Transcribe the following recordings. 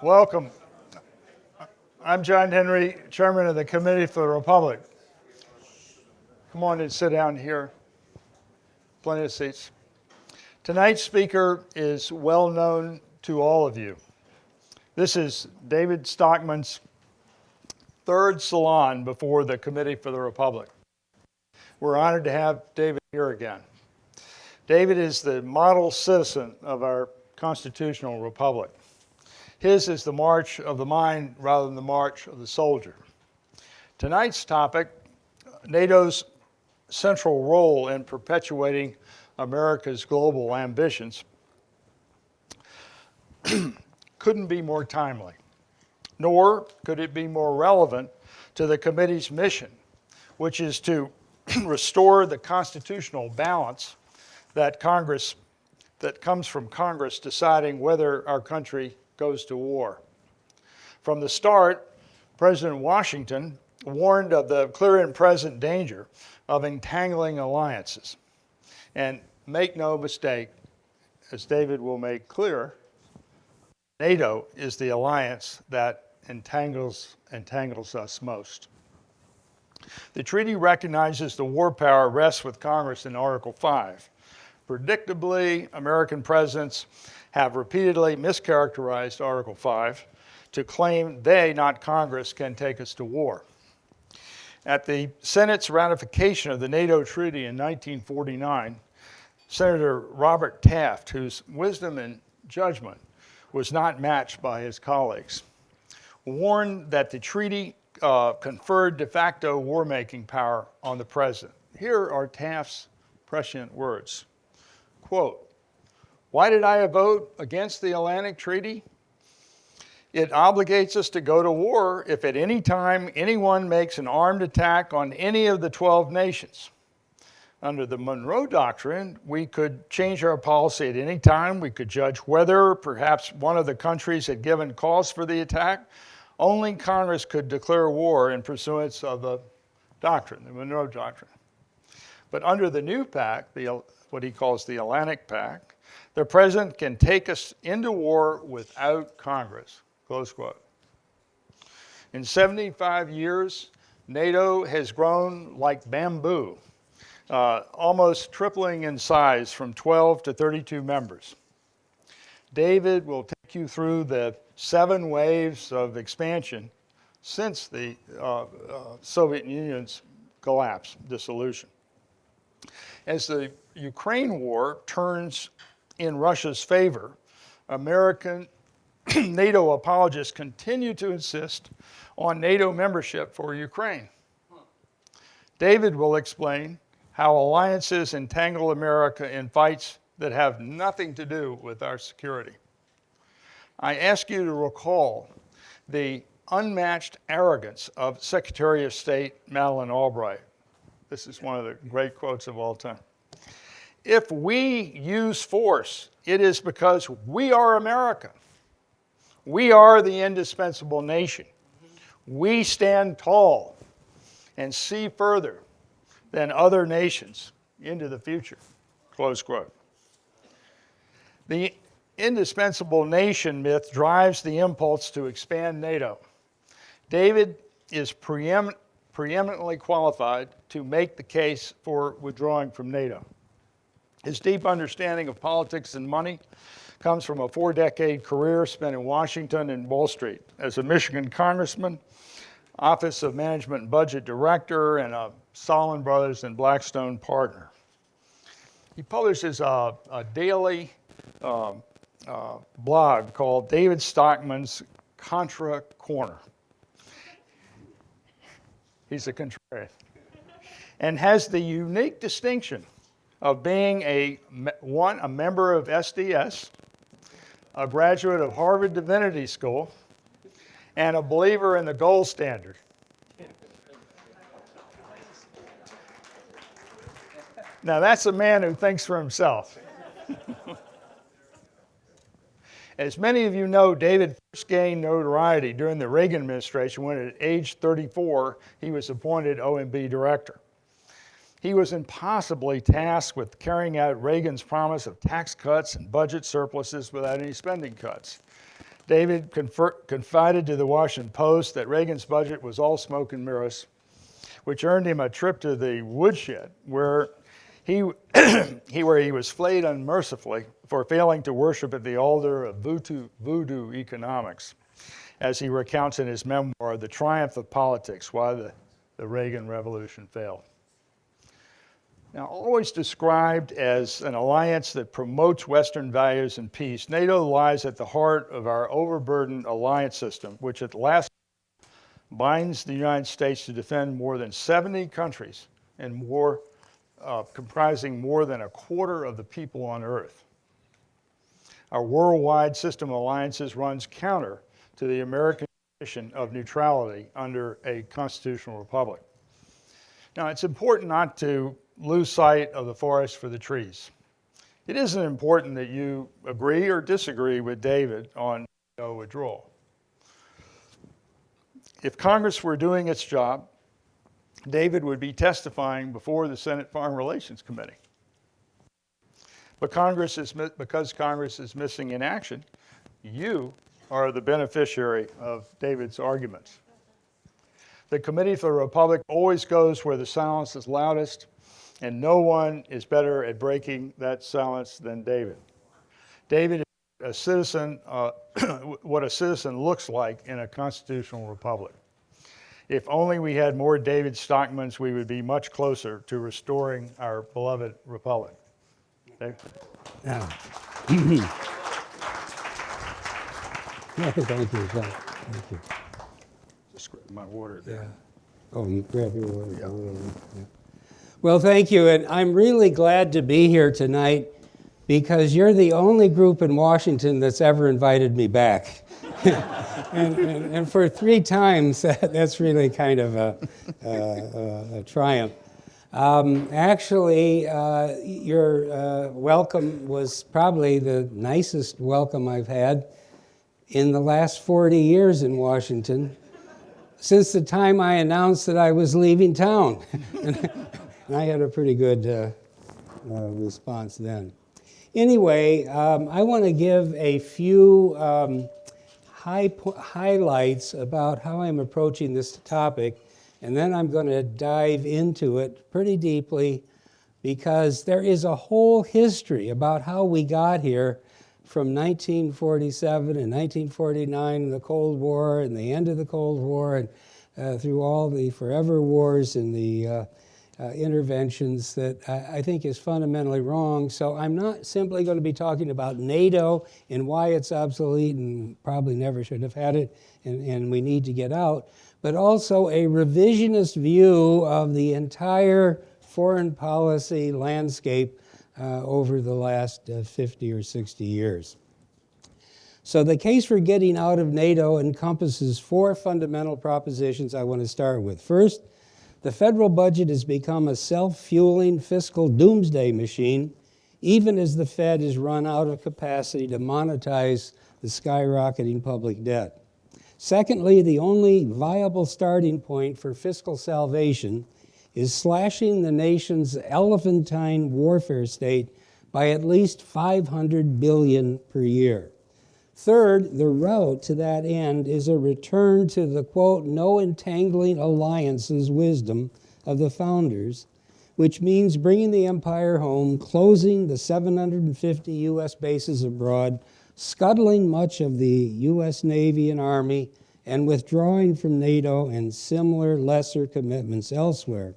Welcome. I'm John Henry, Chairman of the Committee for the Republic. Come on and sit down here. Plenty of seats. Tonight's speaker is well known to all of you. This is David Stockman's third salon before the Committee for the Republic. We're honored to have David here again. David is the model citizen of our constitutional republic. His is the march of the mind rather than the march of the soldier. Tonight's topic, NATO's central role in perpetuating America's global ambitions, couldn't be more timely, nor could it be more relevant to the committee's mission, which is to restore the constitutional balance that comes from Congress deciding whether our country goes to war. From the start, President Washington warned of the clear and present danger of entangling alliances. And make no mistake, as David will make clear, NATO is the alliance that entangles us most. The treaty recognizes the war power rests with Congress in Article 5. Predictably, American presidents have repeatedly mischaracterized Article 5 to claim they, not Congress, can take us to war. At the Senate's ratification of the NATO Treaty in 1949, Senator Robert Taft, whose wisdom and judgment was not matched by his colleagues, warned that the treaty conferred de facto war-making power on the president. Here are Taft's prescient words, quote, "Why did I vote against the Atlantic Treaty? It obligates us to go to war if at any time anyone makes an armed attack on any of the 12 nations. Under the Monroe Doctrine, we could change our policy at any time. We could judge whether perhaps one of the countries had given cause for the attack. Only Congress could declare war in pursuance of the doctrine, the Monroe Doctrine. But under the new pact, what he calls the Atlantic Pact, the president can take us into war without Congress," close quote. In 75 years, NATO has grown like bamboo, almost tripling in size from 12 to 32 members. David will take you through the 7 waves of expansion since the Soviet Union's collapse, dissolution. As the Ukraine war turns in Russia's favor, American NATO apologists continue to insist on NATO membership for Ukraine. David will explain how alliances entangle America in fights that have nothing to do with our security. I ask you to recall the unmatched arrogance of Secretary of State Madeleine Albright. This is one of the great quotes of all time. "If we use force, it is because we are America. We are the indispensable nation. We stand tall and see further than other nations into the future," close quote. The indispensable nation myth drives the impulse to expand NATO. David is preeminently qualified to make the case for withdrawing from NATO. His deep understanding of politics and money comes from a 4-decade career spent in Washington and Wall Street as a Michigan congressman, Office of Management and Budget Director, and a Salon Brothers and Blackstone partner. He publishes a daily blog called David Stockman's Contra Corner. He's a contrarian. And has the unique distinction of being a member of SDS, a graduate of Harvard Divinity School, and a believer in the gold standard. Now that's a man who thinks for himself. As many of you know, David first gained notoriety during the Reagan administration when at age 34, he was appointed OMB director. He was impossibly tasked with carrying out Reagan's promise of tax cuts and budget surpluses without any spending cuts. David confided to the Washington Post that Reagan's budget was all smoke and mirrors, which earned him a trip to the woodshed where he was flayed unmercifully for failing to worship at the altar of voodoo economics, as he recounts in his memoir, The Triumph of Politics, Why the Reagan Revolution Failed. Now, always described as an alliance that promotes Western values and peace, NATO lies at the heart of our overburdened alliance system, which at last binds the United States to defend more than 70 countries and war, comprising more than a quarter of the people on Earth. Our worldwide system of alliances runs counter to the American tradition of neutrality under a constitutional republic. Now, it's important not to lose sight of the forest for the trees. It isn't important that you agree or disagree with David on NATO withdrawal. If Congress were doing its job, David would be testifying before the Senate Foreign Relations Committee. But because Congress is missing in action, you are the beneficiary of David's arguments. The Committee for the Republic always goes where the silence is loudest, and no one is better at breaking that silence than David. David is a citizen, what a citizen looks like in a constitutional republic. If only we had more David Stockmans, we would be much closer to restoring our beloved republic. Dave? Yeah. Thank you, John. Thank you. Just grab my water there. Yeah. Oh, you grab your water. Yeah. Well, thank you, and I'm really glad to be here tonight because you're the only group in Washington that's ever invited me back. and for 3 times, that's really kind of a triumph. Actually, your welcome was probably the nicest welcome I've had in the last 40 years in Washington, since the time I announced that I was leaving town. And I had a pretty good response then. Anyway, I want to give a few highlights about how I'm approaching this topic, and then I'm going to dive into it pretty deeply because there is a whole history about how we got here from 1947 and 1949 and the Cold War and the end of the Cold War and through all the forever wars and the interventions that I think is fundamentally wrong. So I'm not simply going to be talking about NATO and why it's obsolete and probably never should have had it and we need to get out, but also a revisionist view of the entire foreign policy landscape over the last 50 or 60 years. So the case for getting out of NATO encompasses 4 fundamental propositions I want to start with. First, the federal budget has become a self-fueling fiscal doomsday machine, even as the Fed has run out of capacity to monetize the skyrocketing public debt. Secondly, the only viable starting point for fiscal salvation is slashing the nation's elephantine warfare state by at least $500 billion per year. Third, the route to that end is a return to the, quote, no entangling alliances wisdom of the founders, which means bringing the empire home, closing the 750 U.S. bases abroad, scuttling much of the U.S. Navy and Army, and withdrawing from NATO and similar lesser commitments elsewhere.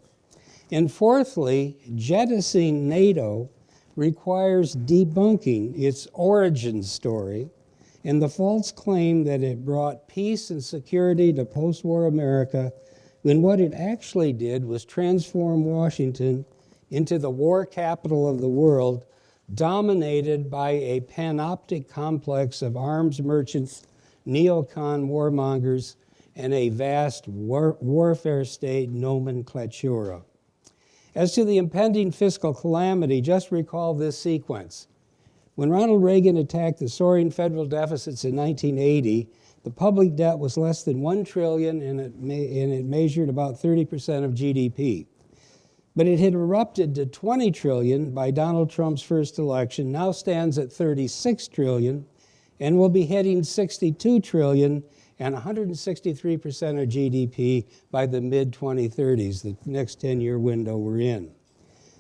And fourthly, jettisoning NATO requires debunking its origin story and the false claim that it brought peace and security to post-war America, when what it actually did was transform Washington into the war capital of the world, dominated by a panoptic complex of arms merchants, neocon warmongers, and a vast warfare state nomenclatura. As to the impending fiscal calamity, just recall this sequence. When Ronald Reagan attacked the soaring federal deficits in 1980, the public debt was less than $1 trillion and it measured about 30% of GDP. But it had erupted to $20 trillion by Donald Trump's first election, now stands at $36 trillion, and will be hitting 62 trillion and 163% of GDP by the mid-2030s, the next 10-year window we're in.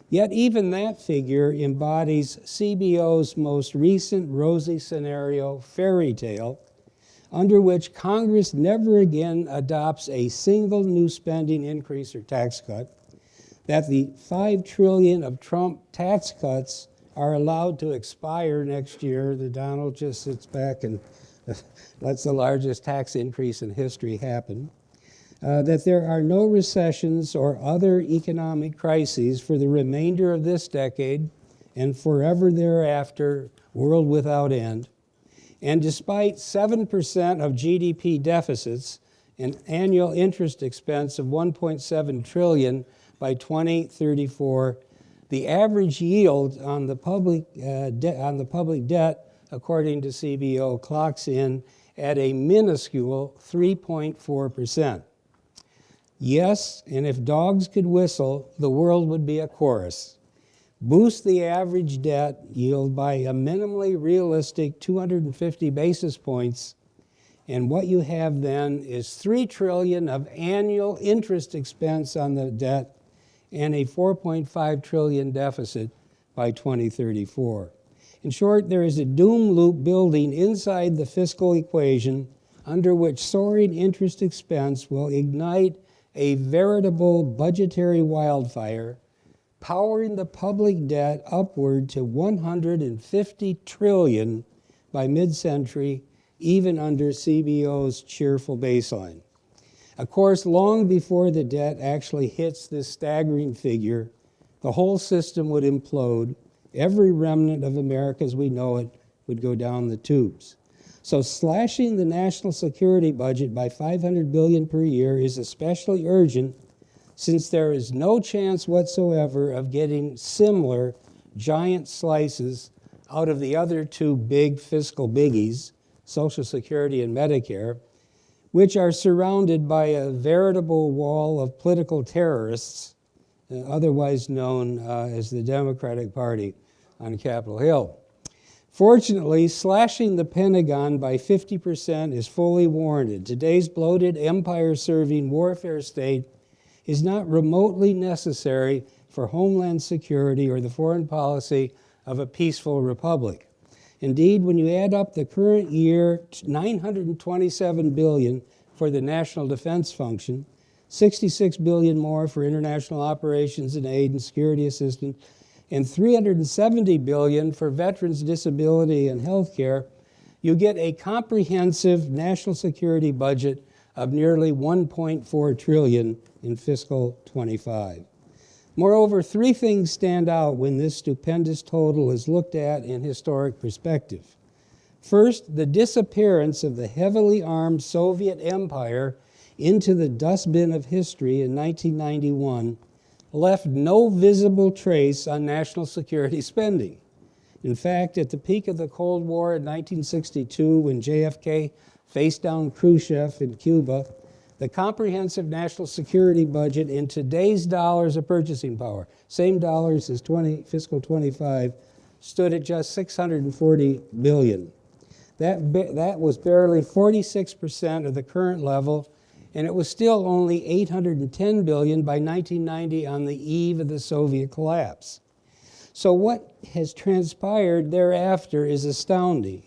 Yet even that figure embodies CBO's most recent rosy scenario fairy tale, under which Congress never again adopts a single new spending increase or tax cut, that the $5 trillion of Trump tax cuts are allowed to expire next year. The Donald just sits back and lets the largest tax increase in history happen. That there are no recessions or other economic crises for the remainder of this decade and forever thereafter, world without end. And despite 7% of GDP deficits and annual interest expense of $1.7 trillion by 2034, the average yield on the public debt, according to CBO, clocks in at a minuscule 3.4%. Yes, and if dogs could whistle, the world would be a chorus. Boost the average debt yield by a minimally realistic 250 basis points, and what you have then is $3 trillion of annual interest expense on the debt and a $4.5 trillion deficit by 2034. In short, there is a doom loop building inside the fiscal equation under which soaring interest expense will ignite a veritable budgetary wildfire, powering the public debt upward to $150 trillion by mid-century, even under CBO's cheerful baseline. Of course, long before the debt actually hits this staggering figure, the whole system would implode. Every remnant of America as we know it would go down the tubes. So slashing the national security budget by $500 billion per year is especially urgent since there is no chance whatsoever of getting similar giant slices out of the other two big fiscal biggies, Social Security and Medicare, which are surrounded by a veritable wall of political terrorists, otherwise known as the Democratic Party on Capitol Hill. Fortunately, slashing the Pentagon by 50% is fully warranted. Today's bloated, empire-serving warfare state is not remotely necessary for homeland security or the foreign policy of a peaceful republic. Indeed, when you add up the current year $927 billion for the national defense function, $66 billion more for international operations and aid and security assistance, and $370 billion for veterans, disability, and health care, you get a comprehensive national security budget of nearly $1.4 trillion in fiscal 25. Moreover, three things stand out when this stupendous total is looked at in historic perspective. First, the disappearance of the heavily armed Soviet empire into the dustbin of history in 1991 left no visible trace on national security spending. In fact, at the peak of the Cold War in 1962, when JFK faced down Khrushchev in Cuba, the comprehensive national security budget in today's dollars of purchasing power, same dollars as fiscal 25, stood at just $640 billion. That was barely 46% of the current level, and it was still only $810 billion by 1990 on the eve of the Soviet collapse. So what has transpired thereafter is astounding.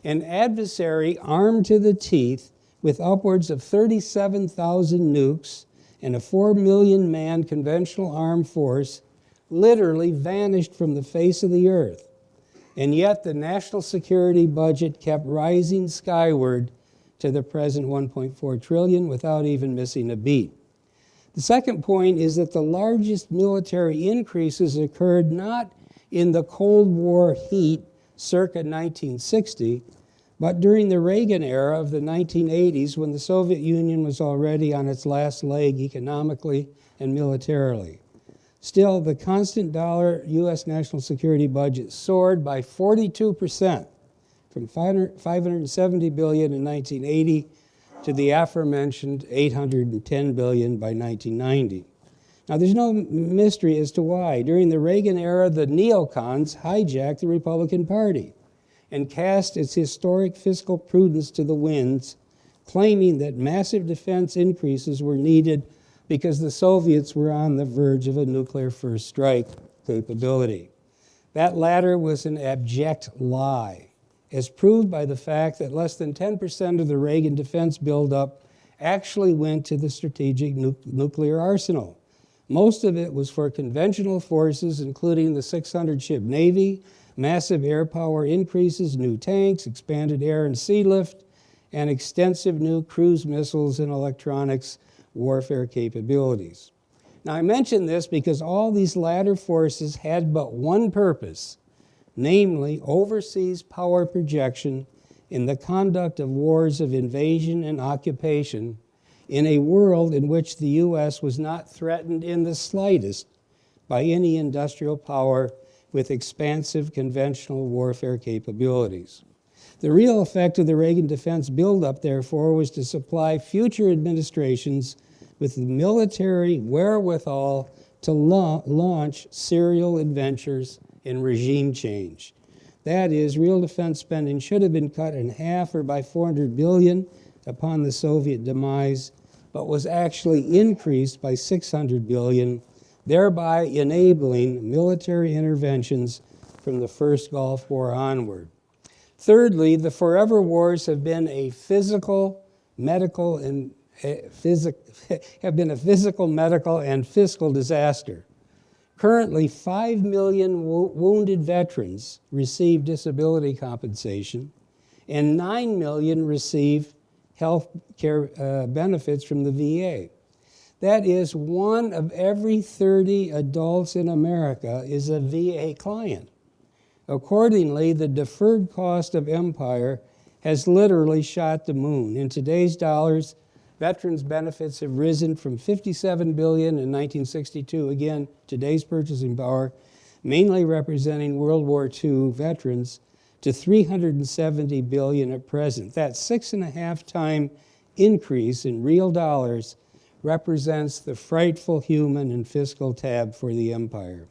An adversary armed to the teeth with upwards of 37,000 nukes and a 4 million man conventional armed force literally vanished from the face of the earth. And yet the national security budget kept rising skyward to the present $1.4 trillion without even missing a beat. The second point is that the largest military increases occurred not in the Cold War heat circa 1960, but during the Reagan era of the 1980s when the Soviet Union was already on its last leg economically and militarily. Still, the constant dollar U.S. national security budget soared by 42%, from $570 billion in 1980 to the aforementioned $810 billion by 1990. Now, there's no mystery as to why. During the Reagan era, the neocons hijacked the Republican Party. and cast its historic fiscal prudence to the winds, claiming that massive defense increases were needed because the Soviets were on the verge of a nuclear first strike capability. That latter was an abject lie, as proved by the fact that less than 10% of the Reagan defense buildup actually went to the strategic nuclear arsenal. Most of it was for conventional forces, including the 600-ship Navy, massive air power increases, new tanks, expanded air and sea lift, and extensive new cruise missiles and electronics warfare capabilities. Now, I mention this because all these latter forces had but one purpose, namely overseas power projection in the conduct of wars of invasion and occupation in a world in which the U.S. was not threatened in the slightest by any industrial power with expansive conventional warfare capabilities. The real effect of the Reagan defense buildup, therefore, was to supply future administrations with the military wherewithal to launch serial adventures in regime change. That is, real defense spending should have been cut in half or by $400 billion upon the Soviet demise, but was actually increased by $600 billion, thereby enabling military interventions from the first Gulf War onward. Thirdly, the forever wars have been a physical, medical, and medical, and fiscal disaster. Currently, 5 million wounded veterans receive disability compensation, and 9 million receive health care benefits from the VA. That is, 1 of every 30 adults in America is a VA client. Accordingly, the deferred cost of empire has literally shot the moon. In today's dollars, veterans' benefits have risen from $57 billion in 1962, again, today's purchasing power, mainly representing World War II veterans, to $370 billion at present. That 6.5-time increase in real dollars represents the frightful human and fiscal tab for the empire.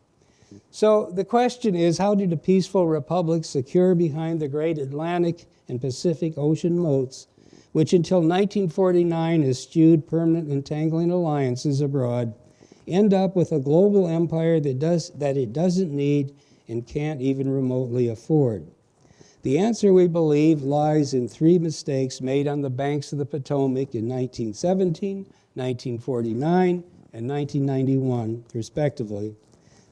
So the question is, how did a peaceful republic secure behind the great Atlantic and Pacific Ocean moats, which until 1949 eschewed permanent entangling alliances abroad, end up with a global empire that it doesn't need and can't even remotely afford? The answer, we believe, lies in 3 mistakes made on the banks of the Potomac in 1917, 1949, and 1991, respectively,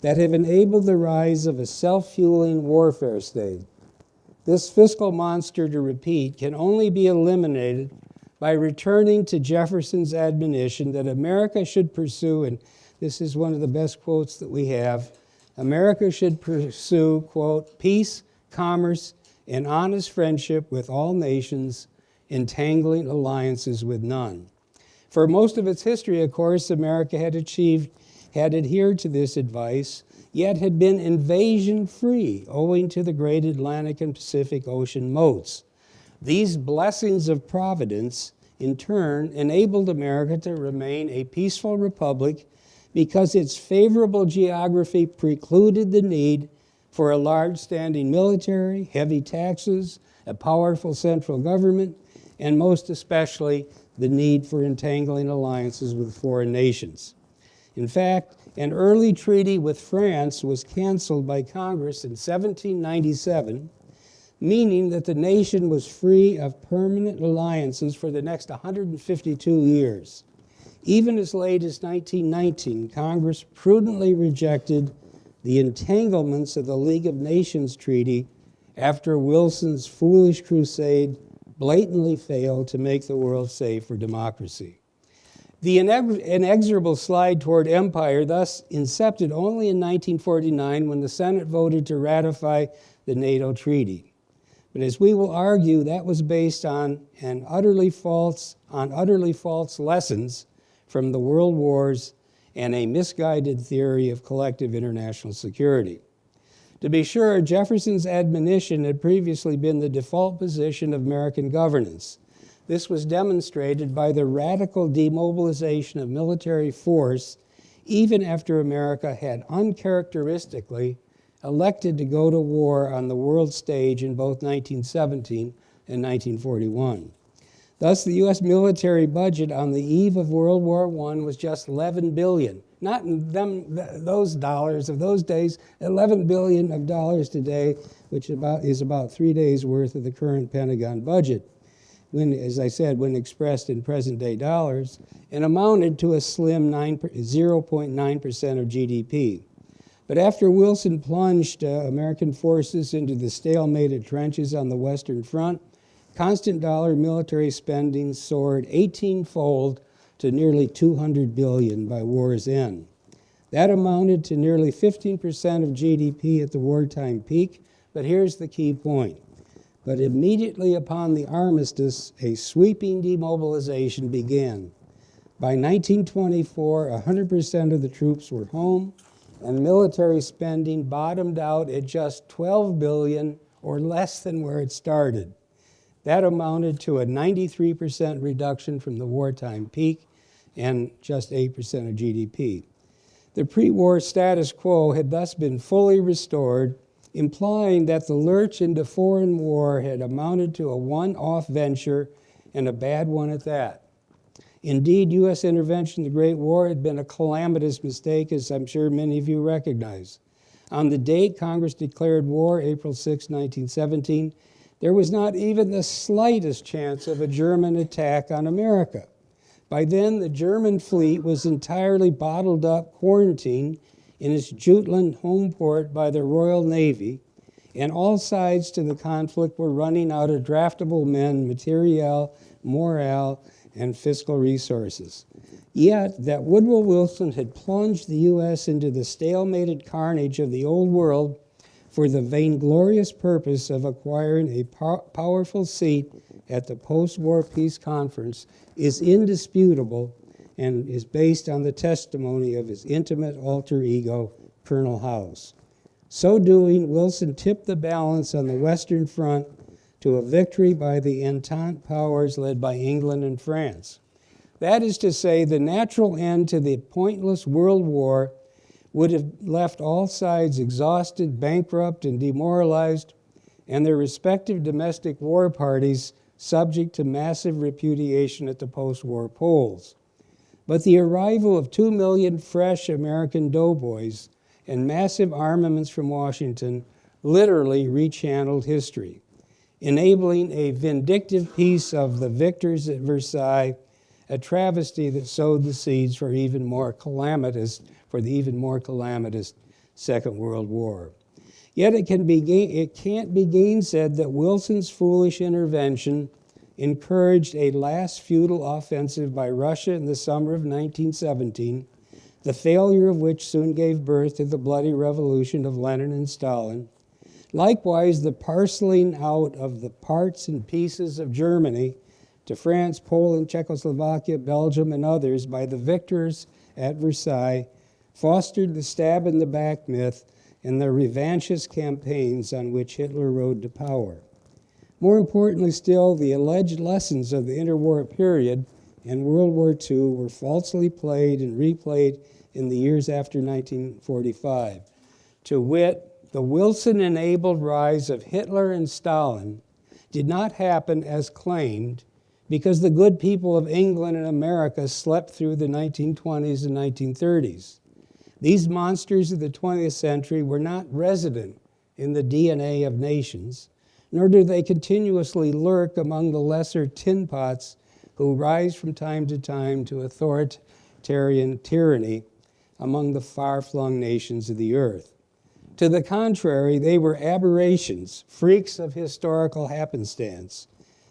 that have enabled the rise of a self-fueling warfare state. This fiscal monster, to repeat, can only be eliminated by returning to Jefferson's admonition that America should pursue, and this is one of the best quotes that we have, America should pursue, quote, peace, commerce, and honest friendship with all nations, entangling alliances with none. For most of its history, of course, America had adhered to this advice, yet had been invasion-free owing to the great Atlantic and Pacific Ocean moats. These blessings of providence, in turn, enabled America to remain a peaceful republic because its favorable geography precluded the need for a large standing military, heavy taxes, a powerful central government, and most especially the need for entangling alliances with foreign nations. In fact, an early treaty with France was canceled by Congress in 1797, meaning that the nation was free of permanent alliances for the next 152 years. Even as late as 1919, Congress prudently rejected the entanglements of the League of Nations Treaty after Wilson's foolish crusade blatantly failed to make the world safe for democracy. The inexorable slide toward empire thus incepted only in 1949 when the Senate voted to ratify the NATO treaty. But as we will argue, that was based on utterly false lessons from the world wars and a misguided theory of collective international security. To be sure, Jefferson's admonition had previously been the default position of American governance. This was demonstrated by the radical demobilization of military force even after America had uncharacteristically elected to go to war on the world stage in both 1917 and 1941. Thus, the U.S. military budget on the eve of World War I was just $11 billion. Not in those dollars of those days, $11 billion of dollars today, which is about 3 days' worth of the current Pentagon budget, when, as I said, when expressed in present-day dollars, and amounted to a slim 0.9% of GDP. But after Wilson plunged American forces into the stalemated trenches on the Western Front, constant dollar military spending soared 18-fold to nearly $200 billion by war's end. That amounted to nearly 15% of GDP at the wartime peak, but here's the key point. But immediately upon the armistice, a sweeping demobilization began. By 1924, 100% of the troops were home, and military spending bottomed out at just $12 billion, or less than where it started. That amounted to a 93% reduction from the wartime peak and just 8% of GDP. The pre-war status quo had thus been fully restored, implying that the lurch into foreign war had amounted to a one-off venture, and a bad one at that. Indeed, U.S. intervention in the Great War had been a calamitous mistake, as I'm sure many of you recognize. On the date Congress declared war, April 6, 1917, there was not even the slightest chance of a German attack on America. By then, the German fleet was entirely bottled up, quarantined in its Jutland home port by the Royal Navy, and all sides to the conflict were running out of draftable men, materiel, morale, and fiscal resources. Yet, that Woodrow Wilson had plunged the U.S. into the stalemated carnage of the old world for the vainglorious purpose of acquiring a powerful seat at the post-war peace conference is indisputable and is based on the testimony of his intimate alter ego, Colonel House. So doing, Wilson tipped the balance on the Western Front to a victory by the Entente powers led by England and France. That is to say, the natural end to the pointless world war would have left all sides exhausted, bankrupt, and demoralized, and their respective domestic war parties subject to massive repudiation at the post-war polls. But the arrival of 2 million fresh American doughboys and massive armaments from Washington literally rechanneled history, enabling a vindictive peace of the victors at Versailles, a travesty that sowed the seeds for the even more calamitous Second World War. Yet it can't be gainsaid that Wilson's foolish intervention encouraged a last futile offensive by Russia in the summer of 1917, the failure of which soon gave birth to the bloody revolution of Lenin and Stalin. Likewise, the parceling out of the parts and pieces of Germany to France, Poland, Czechoslovakia, Belgium, and others by the victors at Versailles fostered the stab-in-the-back myth and the revanchist campaigns on which Hitler rode to power. More importantly still, the alleged lessons of the interwar period and World War II were falsely played and replayed in the years after 1945. To wit, the Wilson-enabled rise of Hitler and Stalin did not happen as claimed because the good people of England and America slept through the 1920s and 1930s. These monsters of the 20th century were not resident in the DNA of nations, nor do they continuously lurk among the lesser tin pots who rise from time to time to authoritarian tyranny among the far-flung nations of the earth. To the contrary, they were aberrations, freaks of historical happenstance.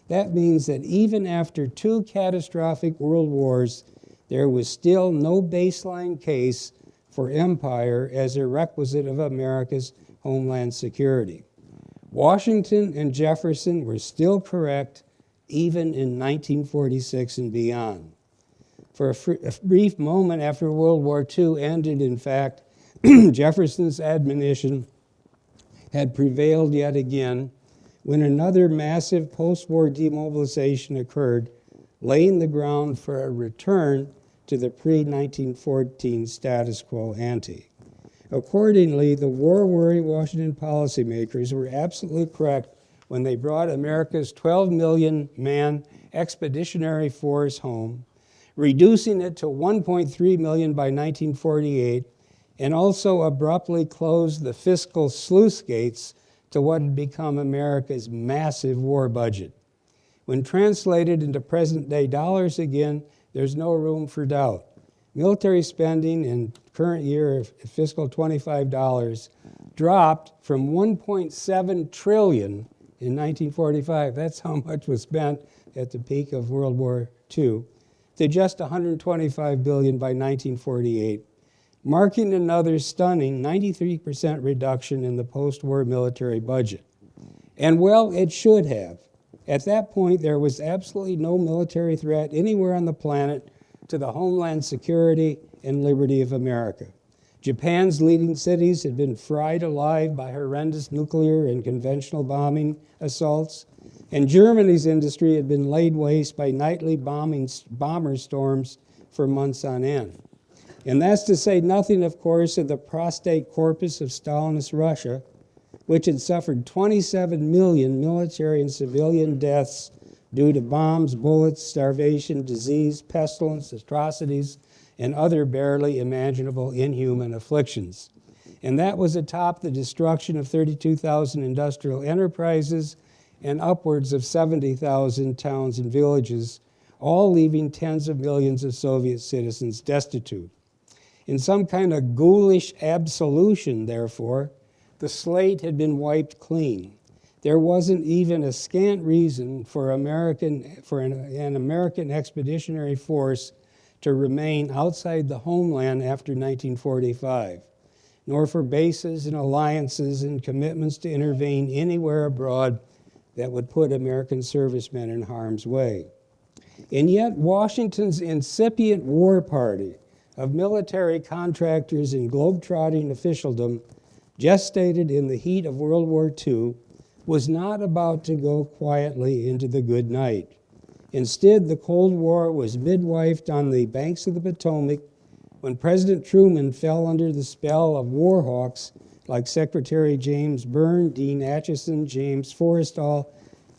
That means that even after 2 catastrophic world wars, there was still no baseline case for empire as a requisite of America's homeland security. Washington and Jefferson were still correct even in 1946 and beyond. For a brief moment after World War II ended, in fact, Jefferson's admonition had prevailed yet again when another massive post-war demobilization occurred, laying the ground for a return to the pre-1914 status quo ante. Accordingly, the war-weary Washington policymakers were absolutely correct when they brought America's 12 million man expeditionary force home, reducing it to 1.3 million by 1948, and also abruptly closed the fiscal sluice gates to what had become America's massive war budget. When translated into present-day dollars again, there's no room for doubt. Military spending in current year of fiscal $25 dropped from 1.7 trillion in 1945, that's how much was spent at the peak of World War II, to just 125 billion by 1948, marking another stunning 93% reduction in the post-war military budget. And well, it should have. At that point, there was absolutely no military threat anywhere on the planet to the homeland security and liberty of America. Japan's leading cities had been fried alive by horrendous nuclear and conventional bombing assaults, and Germany's industry had been laid waste by nightly bomber storms for months on end. And that's to say nothing, of course, of the prostrate corpus of Stalinist Russia, which had suffered 27 million military and civilian deaths due to bombs, bullets, starvation, disease, pestilence, atrocities, and other barely imaginable inhuman afflictions. And that was atop the destruction of 32,000 industrial enterprises and upwards of 70,000 towns and villages, all leaving tens of millions of Soviet citizens destitute. In some kind of ghoulish absolution, therefore, the slate had been wiped clean. There wasn't even a scant reason for an American expeditionary force to remain outside the homeland after 1945, nor for bases and alliances and commitments to intervene anywhere abroad that would put American servicemen in harm's way. And yet Washington's incipient war party of military contractors and globe-trotting officialdom, gestated in the heat of World War II, was not about to go quietly into the good night. Instead, the Cold War was midwifed on the banks of the Potomac when President Truman fell under the spell of war hawks like Secretary James Byrne, Dean Acheson, James Forrestal,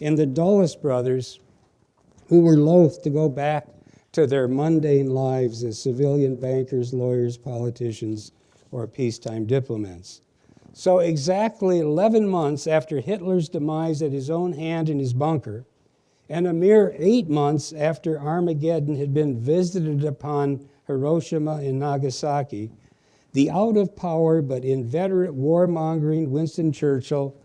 and the Dulles brothers, who were loath to go back to their mundane lives as civilian bankers, lawyers, politicians, or peacetime diplomats. So exactly 11 months after Hitler's demise at his own hand in his bunker, and a mere 8 months after Armageddon had been visited upon Hiroshima and Nagasaki, the out-of-power but inveterate warmongering Winston Churchill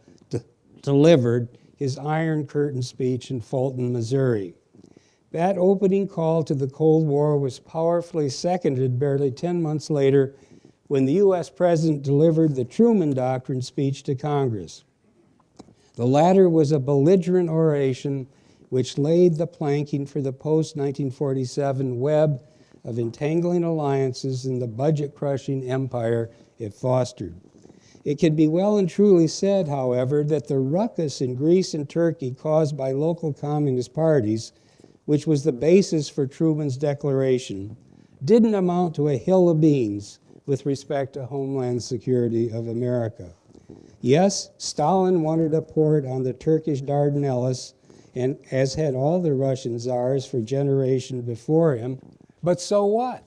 delivered his Iron Curtain speech in Fulton, Missouri. That opening call to the Cold War was powerfully seconded barely 10 months later when the U.S. President delivered the Truman Doctrine speech to Congress. The latter was a belligerent oration which laid the planking for the post-1947 web of entangling alliances in the budget-crushing empire it fostered. It can be well and truly said, however, that the ruckus in Greece and Turkey caused by local communist parties, which was the basis for Truman's declaration, didn't amount to a hill of beans with respect to homeland security of America. Yes, Stalin wanted a port on the Turkish Dardanelles, and as had all the Russian czars for generations before him, but so what?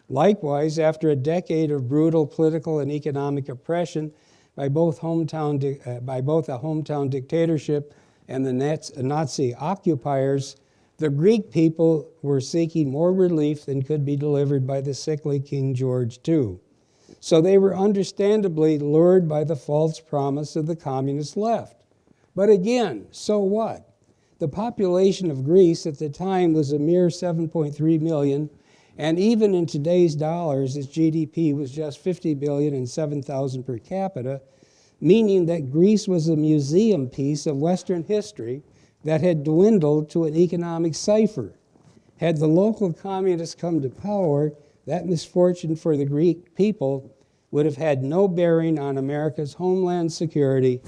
Likewise, after a decade of brutal political and economic oppression by both a hometown dictatorship and the Nazi occupiers, the Greek people were seeking more relief than could be delivered by the sickly King George II. So they were understandably lured by the false promise of the communist left. But again, so what? The population of Greece at the time was a mere 7.3 million, and even in today's dollars, its GDP was just 50 billion and 7,000 per capita, meaning that Greece was a museum piece of Western history that had dwindled to an economic cipher. Had the local communists come to power, that misfortune for the Greek people would have had no bearing on America's homeland security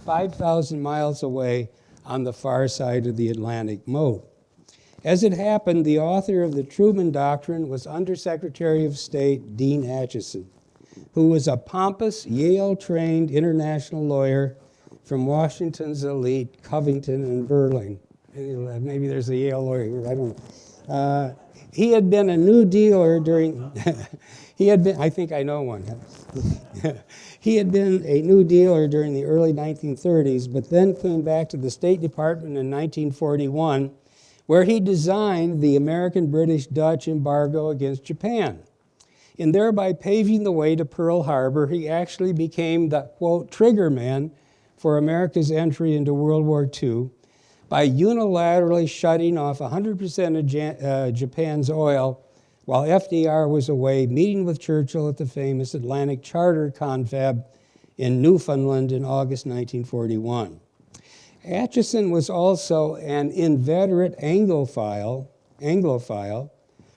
5,000 miles away on the far side of the Atlantic moat. As it happened, the author of the Truman Doctrine was Undersecretary of State Dean Acheson, who was a pompous, Yale-trained international lawyer from Washington's elite, Covington and Burling. Maybe there's a Yale lawyer here, I don't know. He had been a New Dealer during, I think I know one. He had been a New Dealer during the early 1930s, but then came back to the State Department in 1941, where he designed the American-British-Dutch embargo against Japan. In thereby paving the way to Pearl Harbor, he actually became the, quote, trigger man for America's entry into World War II by unilaterally shutting off 100% of Japan's oil while FDR was away meeting with Churchill at the famous Atlantic Charter confab in Newfoundland in August 1941. Atchison was also an inveterate Anglophile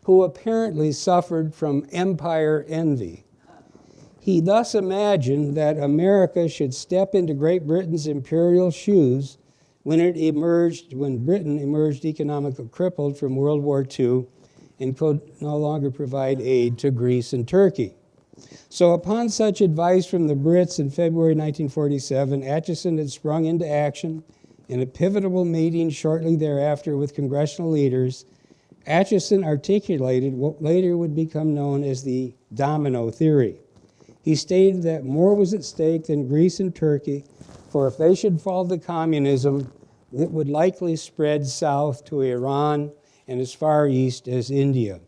who apparently suffered from empire envy. He thus imagined that America should step into Great Britain's imperial shoes when Britain emerged economically crippled from World War II and could no longer provide aid to Greece and Turkey. So upon such advice from the Brits in February 1947, Atchison had sprung into action. In a pivotal meeting shortly thereafter with congressional leaders, Atchison articulated what later would become known as the domino theory. He stated that more was at stake than Greece and Turkey, for if they should fall to communism, it would likely spread south to Iran and as far east as India.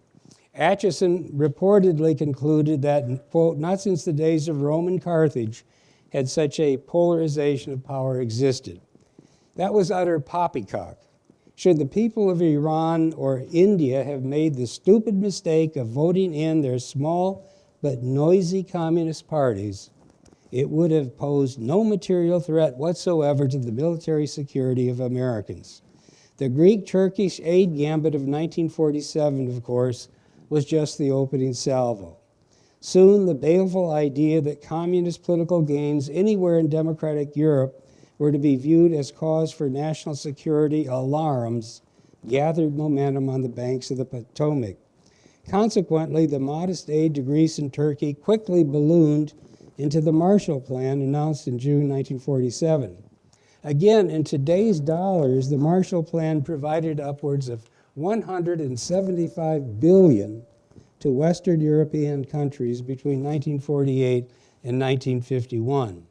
Atchison reportedly concluded that, quote, not since the days of Rome and Carthage had such a polarization of power existed. That was utter poppycock. Should the people of Iran or India have made the stupid mistake of voting in their small but noisy communist parties, it would have posed no material threat whatsoever to the military security of Americans. The Greek-Turkish aid gambit of 1947, of course, was just the opening salvo. Soon, the baleful idea that communist political gains anywhere in democratic Europe were to be viewed as cause for national security alarms gathered momentum on the banks of the Potomac. Consequently, the modest aid to Greece and Turkey quickly ballooned into the Marshall Plan announced in June 1947. Again, in today's dollars, the Marshall Plan provided upwards of $175 billion to Western European countries between 1948 and 1951.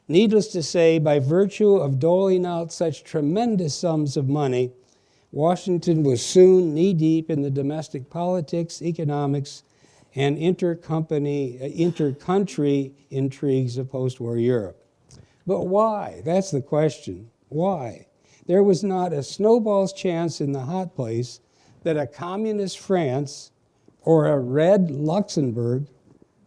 Needless to say, by virtue of doling out such tremendous sums of money, Washington was soon knee-deep in the domestic politics, economics, and inter-country intrigues of post-war Europe. But why? That's the question. Why? There was not a snowball's chance in the hot place that a communist France or a red Luxembourg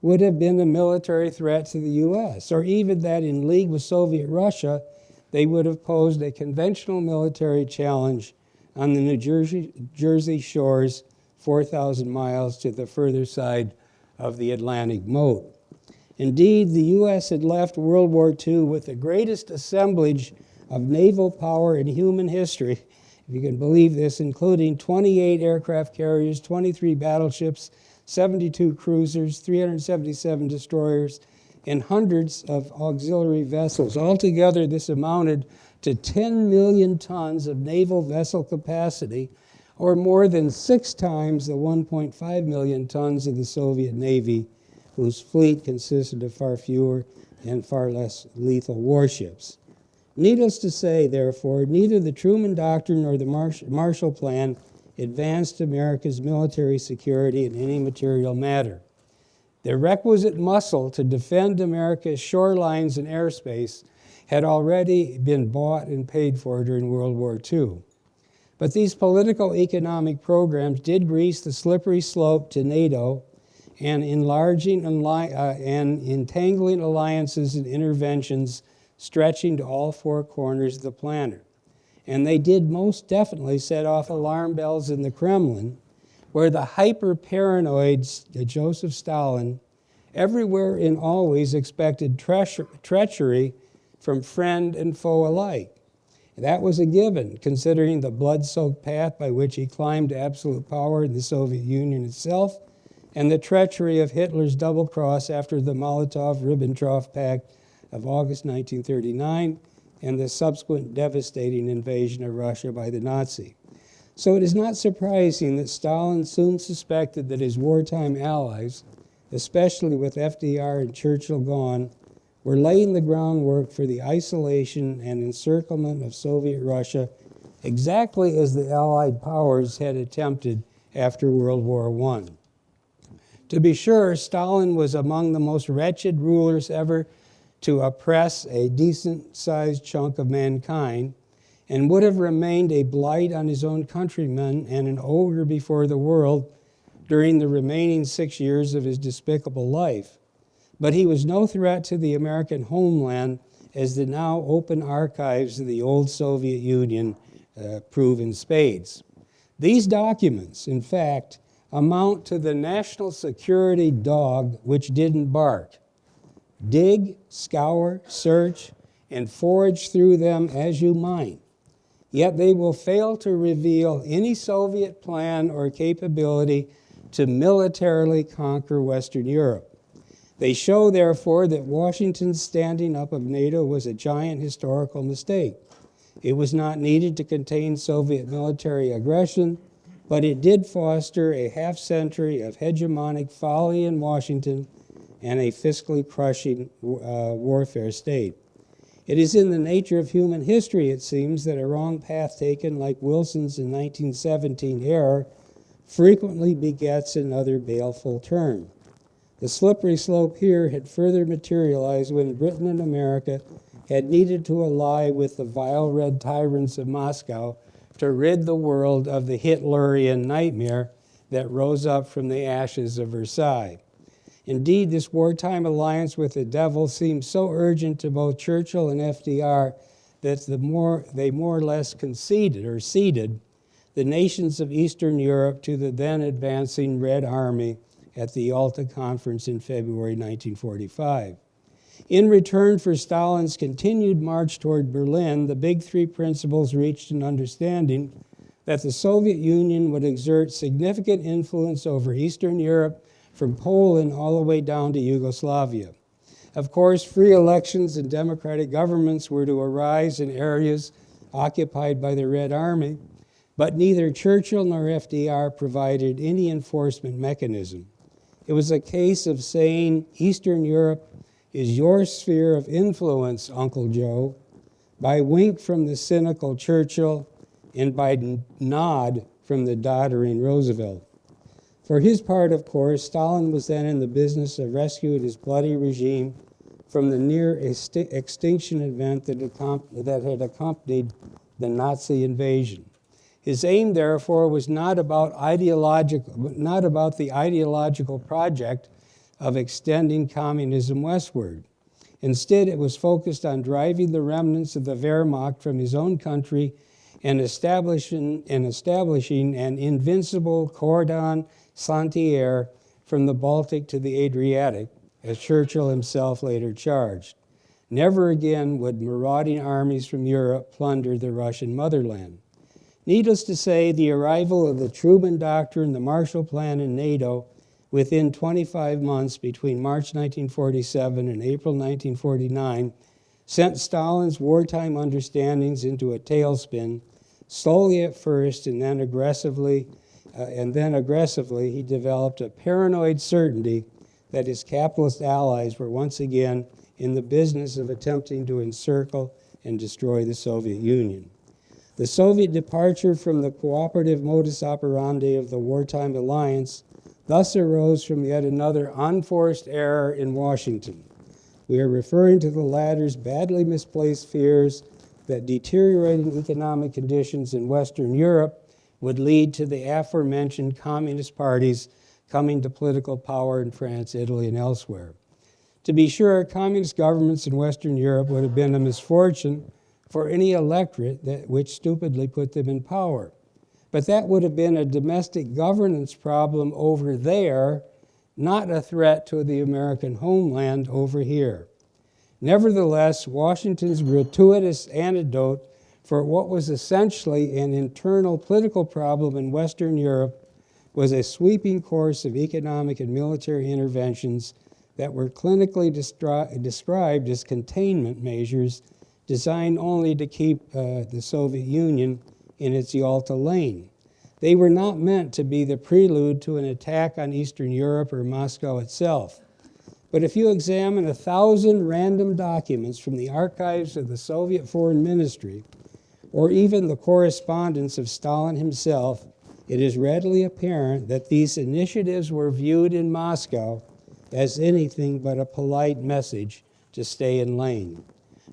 would have been a military threat to the U.S., or even that in league with Soviet Russia, they would have posed a conventional military challenge on the New Jersey shores 4,000 miles to the further side of the Atlantic moat. Indeed, the U.S. had left World War II with the greatest assemblage of naval power in human history, if you can believe this, including 28 aircraft carriers, 23 battleships, 72 cruisers, 377 destroyers, and hundreds of auxiliary vessels. Altogether, this amounted to 10 million tons of naval vessel capacity, or more than 6 times the 1.5 million tons of the Soviet Navy, whose fleet consisted of far fewer and far less lethal warships. Needless to say, therefore, neither the Truman Doctrine nor the Marshall Plan advanced America's military security in any material matter. The requisite muscle to defend America's shorelines and airspace had already been bought and paid for during World War II. But these political economic programs did grease the slippery slope to NATO and enlarging and entangling alliances and interventions stretching to all 4 corners of the planet. And they did most definitely set off alarm bells in the Kremlin, where the hyper-paranoid Joseph Stalin everywhere and always expected treachery from friend and foe alike. That was a given, considering the blood-soaked path by which he climbed to absolute power in the Soviet Union itself, and the treachery of Hitler's double cross after the Molotov-Ribbentrop Pact of August 1939 and the subsequent devastating invasion of Russia by the Nazi. So it is not surprising that Stalin soon suspected that his wartime allies, especially with FDR and Churchill gone, were laying the groundwork for the isolation and encirclement of Soviet Russia, exactly as the Allied powers had attempted after World War I. To be sure, Stalin was among the most wretched rulers ever to oppress a decent-sized chunk of mankind, and would have remained a blight on his own countrymen and an ogre before the world during the remaining 6 years of his despicable life. But he was no threat to the American homeland, as the now open archives of the old Soviet Union prove in spades. These documents, in fact, amount to the national security dog which didn't bark. Dig, scour, search, and forage through them as you might. Yet they will fail to reveal any Soviet plan or capability to militarily conquer Western Europe. They show, therefore, that Washington's standing up of NATO was a giant historical mistake. It was not needed to contain Soviet military aggression, but it did foster a half-century of hegemonic folly in Washington and a fiscally crushing warfare state. It is in the nature of human history, it seems, that a wrong path taken, like Wilson's in 1917 error, frequently begets another baleful turn. The slippery slope here had further materialized when Britain and America had needed to ally with the vile red tyrants of Moscow to rid the world of the Hitlerian nightmare that rose up from the ashes of Versailles. Indeed, this wartime alliance with the devil seemed so urgent to both Churchill and FDR that they more or less conceded or ceded the nations of Eastern Europe to the then advancing Red Army at the Yalta Conference in February 1945. In return for Stalin's continued march toward Berlin, the Big Three principles reached an understanding that the Soviet Union would exert significant influence over Eastern Europe from Poland all the way down to Yugoslavia. Of course, free elections and democratic governments were to arise in areas occupied by the Red Army, but neither Churchill nor FDR provided any enforcement mechanism. It was a case of saying, Eastern Europe is your sphere of influence, Uncle Joe, by wink from the cynical Churchill and by nod from the doddering Roosevelt. For his part, of course, Stalin was then in the business of rescuing his bloody regime from the near extinction event that had accompanied the Nazi invasion. His aim, therefore, was not about the ideological project of extending communism westward. Instead, it was focused on driving the remnants of the Wehrmacht from his own country and establishing an invincible cordon sanitaire from the Baltic to the Adriatic, as Churchill himself later charged. Never again would marauding armies from Europe plunder the Russian motherland. Needless to say, the arrival of the Truman Doctrine, the Marshall Plan, and NATO within 25 months between March 1947 and April 1949 sent Stalin's wartime understandings into a tailspin, slowly at first and then aggressively, he developed a paranoid certainty that his capitalist allies were once again in the business of attempting to encircle and destroy the Soviet Union. The Soviet departure from the cooperative modus operandi of the wartime alliance thus arose from yet another unforced error in Washington. We are referring to the latter's badly misplaced fears that deteriorating economic conditions in Western Europe would lead to the aforementioned communist parties coming to political power in France, Italy, and elsewhere. To be sure, communist governments in Western Europe would have been a misfortune for any electorate which stupidly put them in power. But that would have been a domestic governance problem over there, not a threat to the American homeland over here. Nevertheless, Washington's gratuitous antidote for what was essentially an internal political problem in Western Europe was a sweeping course of economic and military interventions that were clinically described as containment measures designed only to keep the Soviet Union in its Yalta lane. They were not meant to be the prelude to an attack on Eastern Europe or Moscow itself. But if you examine 1,000 random documents from the archives of the Soviet Foreign Ministry, or even the correspondence of Stalin himself, it is readily apparent that these initiatives were viewed in Moscow as anything but a polite message to stay in lane.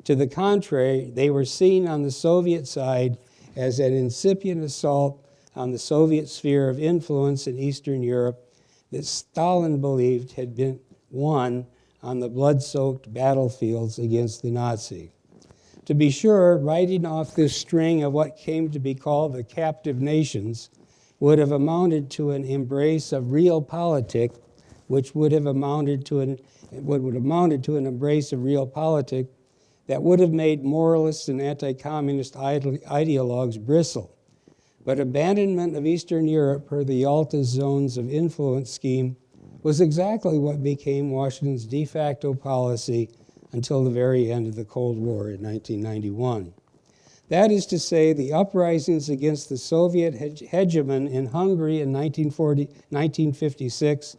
To the contrary, they were seen on the Soviet side as an incipient assault on the Soviet sphere of influence in Eastern Europe that Stalin believed had been won on the blood-soaked battlefields against the Nazi. To be sure, writing off this string of what came to be called the captive nations would have amounted to an embrace of realpolitik, which would have amounted to an embrace of realpolitik that would have made moralists and anti-communist ideologues bristle. But abandonment of Eastern Europe per the Yalta zones of influence scheme was exactly what became Washington's de facto policy until the very end of the Cold War in 1991. That is to say, the uprisings against the Soviet hegemon in Hungary in 1956,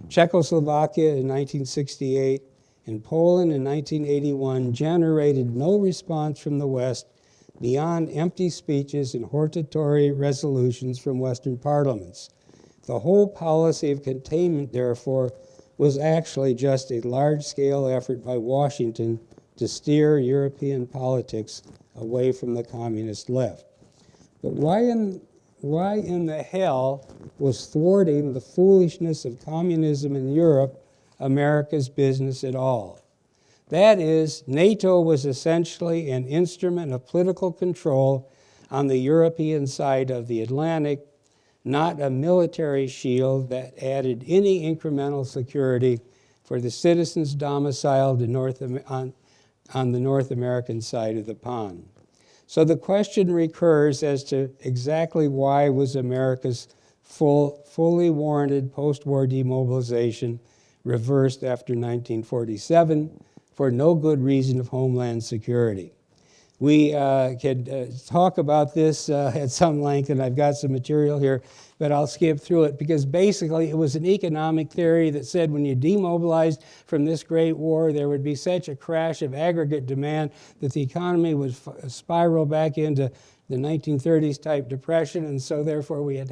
Czechoslovakia in 1968, and Poland in 1981 generated no response from the West beyond empty speeches and hortatory resolutions from Western parliaments. The whole policy of containment, therefore, was actually just a large-scale effort by Washington to steer European politics away from the communist left. But why in the hell was thwarting the foolishness of communism in Europe America's business at all? That is, NATO was essentially an instrument of political control on the European side of the Atlantic, not a military shield that added any incremental security for the citizens domiciled on the North American side of the pond. So the question recurs as to exactly why was America's fully warranted post-war demobilization reversed after 1947 for no good reason of homeland security. We could talk about this at some length, and I've got some material here, but I'll skip through it because basically it was an economic theory that said when you demobilized from this great war, there would be such a crash of aggregate demand that the economy would spiral back into the 1930s type depression, and so therefore we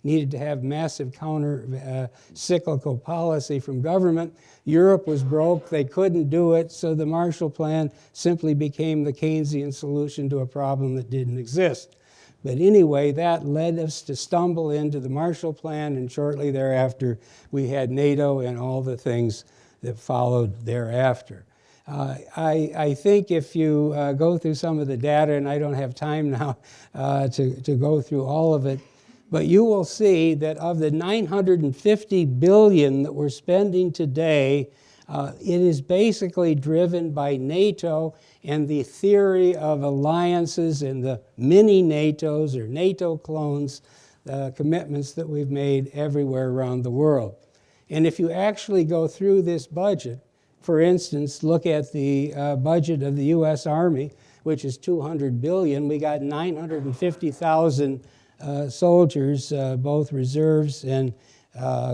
needed to have massive counter-cyclical policy from government. Europe was broke, they couldn't do it, so the Marshall Plan simply became the Keynesian solution to a problem that didn't exist. But anyway, that led us to stumble into the Marshall Plan, and shortly thereafter we had NATO and all the things that followed thereafter. I think if you go through some of the data, and I don't have time now to go through all of it, but you will see that of the $950 billion that we're spending today, it is basically driven by NATO and the theory of alliances and the mini NATOs or NATO clones, commitments that we've made everywhere around the world. And if you actually go through this budget, for instance, look at the budget of the U.S. Army, which is $200 billion. We got 950,000 soldiers, both reserves and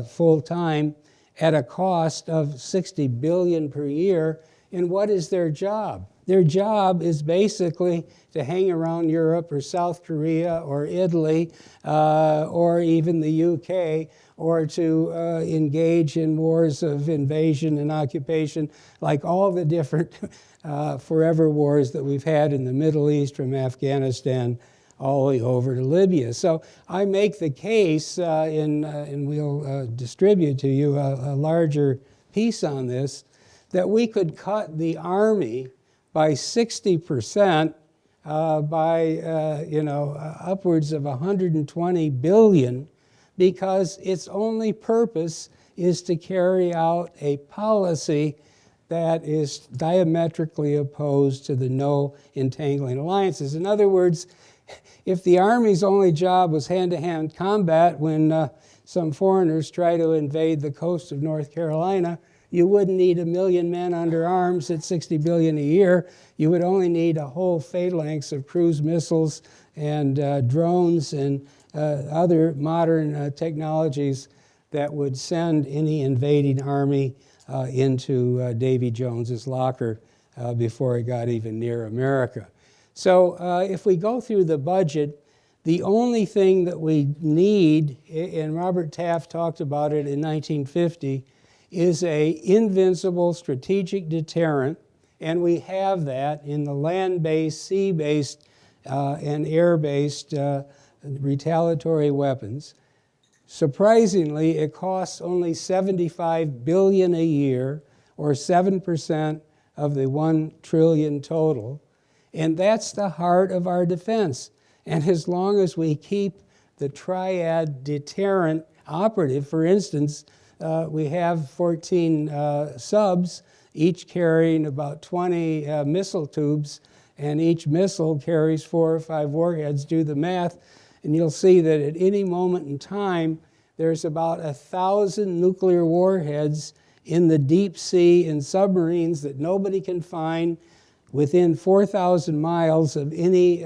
full-time, at a cost of $60 billion per year. And what is their job? Their job is basically to hang around Europe or South Korea or Italy or even the UK, or to engage in wars of invasion and occupation, like all the different forever wars that we've had in the Middle East, from Afghanistan all the way over to Libya. So I make the case, and we'll distribute to you a larger piece on this, that we could cut the Army by 60%, by upwards of $120 billion, because its only purpose is to carry out a policy that is diametrically opposed to the no entangling alliances. In other words, if the Army's only job was hand-to-hand combat when some foreigners try to invade the coast of North Carolina, you wouldn't need 1 million men under arms at $60 billion a year. You would only need a whole phalanx of cruise missiles and drones and other modern technologies that would send any invading army into Davy Jones's locker before it got even near America. So if we go through the budget, the only thing that we need, and Robert Taft talked about it in 1950, is a invincible strategic deterrent, and we have that in the land-based, sea-based, and air-based retaliatory weapons. Surprisingly, it costs only $75 billion a year, or 7% of the $1 trillion total, and that's the heart of our defense. And as long as we keep the triad deterrent operative, for instance, we have 14 subs, each carrying about 20 missile tubes, and each missile carries 4 or 5 warheads. Do the math, and you'll see that at any moment in time, there's about 1,000 nuclear warheads in the deep sea in submarines that nobody can find within 4,000 miles of any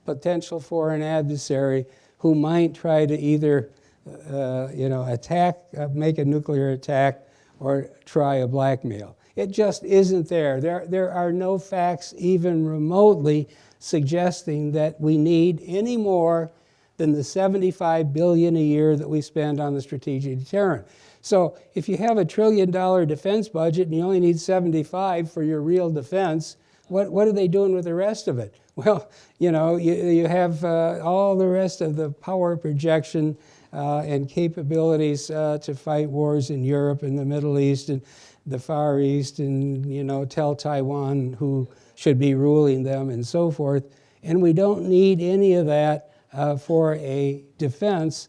potential foreign adversary who might try to either attack, make a nuclear attack, or try a blackmail. It just isn't there. There are no facts even remotely suggesting that we need any more than the $75 billion a year that we spend on the strategic deterrent. So if you have $1 trillion defense budget and you only need 75 for your real defense, what are they doing with the rest of it? Well, you have all the rest of the power projection and capabilities to fight wars in Europe and the Middle East and the Far East and, tell Taiwan who should be ruling them and so forth. And we don't need any of that for a defense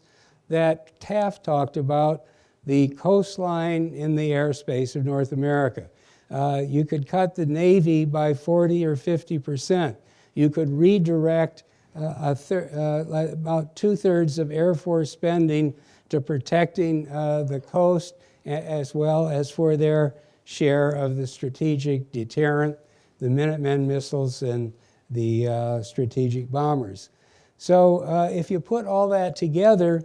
that Taft talked about, the coastline in the airspace of North America. You could cut the Navy by 40 or 50%. You could redirect about 2/3 of Air Force spending to protecting the coast, as well as for their share of the strategic deterrent, the Minuteman missiles and the strategic bombers. So if you put all that together,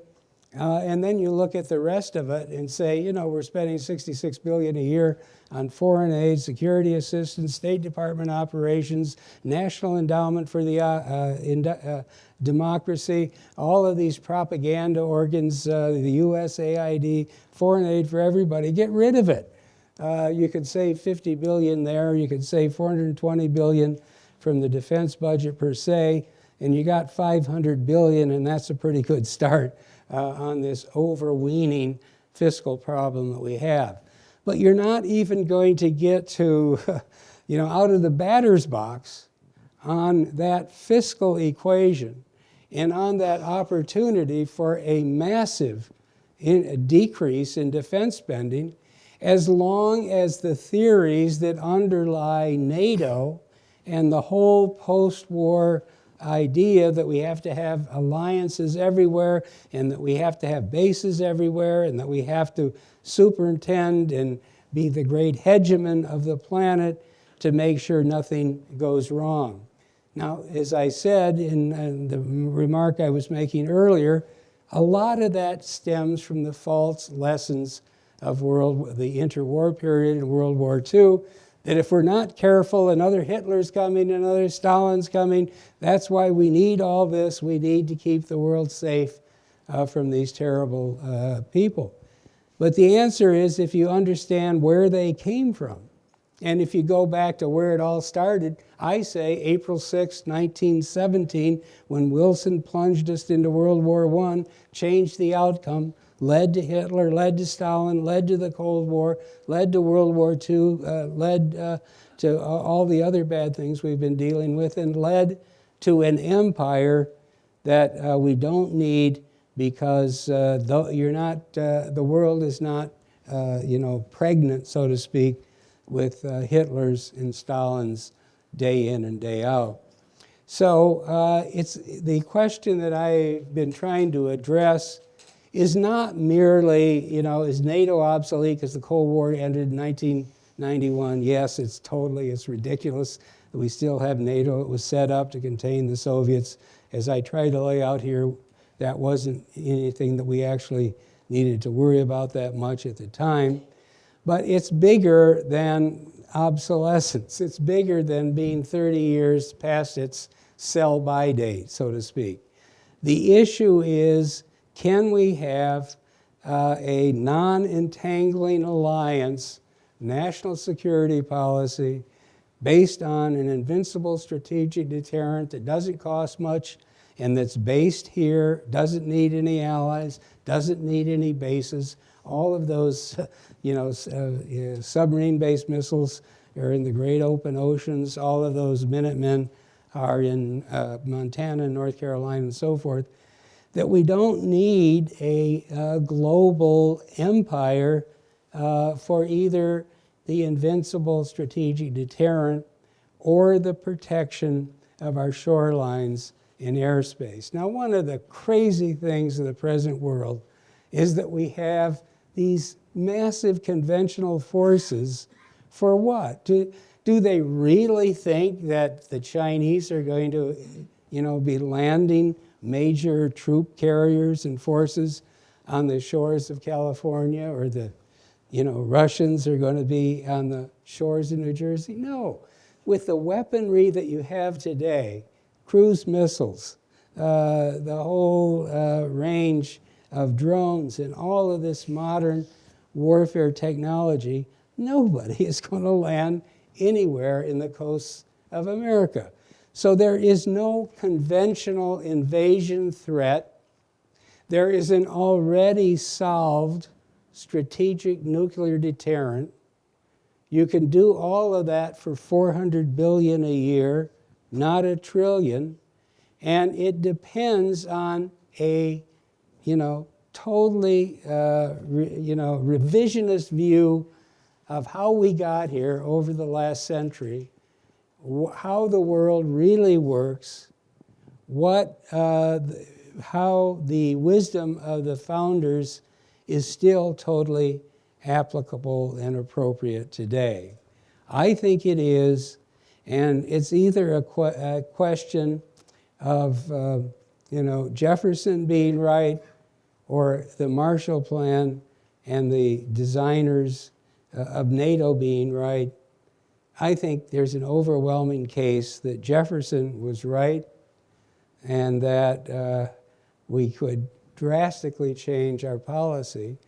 and then you look at the rest of it and say, we're spending $66 billion a year on foreign aid, security assistance, State Department operations, National Endowment for the Democracy, all of these propaganda organs, the USAID, foreign aid for everybody. Get rid of it. You could save $50 billion there. You could save $420 billion from the defense budget per se, and you got $500 billion, and that's a pretty good start on this overweening fiscal problem that we have. But you're not even going to get to, out of the batter's box on that fiscal equation and on that opportunity for a massive decrease in defense spending, as long as the theories that underlie NATO and the whole post-war idea that we have to have alliances everywhere and that we have to have bases everywhere and that we have to superintend and be the great hegemon of the planet to make sure nothing goes wrong. Now, as I said in the remark I was making earlier, a lot of that stems from the false lessons of the interwar period and World War II, that if we're not careful, another Hitler's coming, another Stalin's coming. That's why we need all this. We need to keep the world safe from these terrible people. But the answer is, if you understand where they came from, and if you go back to where it all started, I say April 6, 1917, when Wilson plunged us into World War I, changed the outcome, led to Hitler, led to Stalin, led to the Cold War, led to World War II, led to all the other bad things we've been dealing with, and led to an empire that we don't need, because the world is not pregnant, so to speak, with Hitler's and Stalin's day in and day out. So it's the question that I've been trying to address is not merely, is NATO obsolete because the Cold War ended in 1991? Yes, it's ridiculous that we still have NATO. It was set up to contain the Soviets. As I tried to lay out here, that wasn't anything that we actually needed to worry about that much at the time. But it's bigger than obsolescence. It's bigger than being 30 years past its sell-by date, so to speak. The issue is, can we have a non-entangling alliance, national security policy, based on an invincible strategic deterrent that doesn't cost much and that's based here, doesn't need any allies, doesn't need any bases? All of those submarine-based missiles are in the great open oceans. All of those Minutemen are in Montana, North Carolina, and so forth. That we don't need a global empire for either the invincible strategic deterrent or the protection of our shorelines and airspace. Now, one of the crazy things of the present world is that we have these massive conventional forces for what? Do they really think that the Chinese are going to, be landing major troop carriers and forces on the shores of California, or the, Russians are going to be on the shores of New Jersey? No. With the weaponry that you have today, cruise missiles, the whole range of drones and all of this modern warfare technology, nobody is going to land anywhere in the coasts of America. So there is no conventional invasion threat. There is an already solved strategic nuclear deterrent. You can do all of that for $400 billion a year, not $1 trillion, and it depends on a, totally, revisionist view of how we got here over the last century, how the world really works, how the wisdom of the founders is still totally applicable and appropriate today. I think it is, and it's either a question of Jefferson being right, or the Marshall Plan and the designers of NATO being right. I think there's an overwhelming case that Jefferson was right, and that we could drastically change our policy.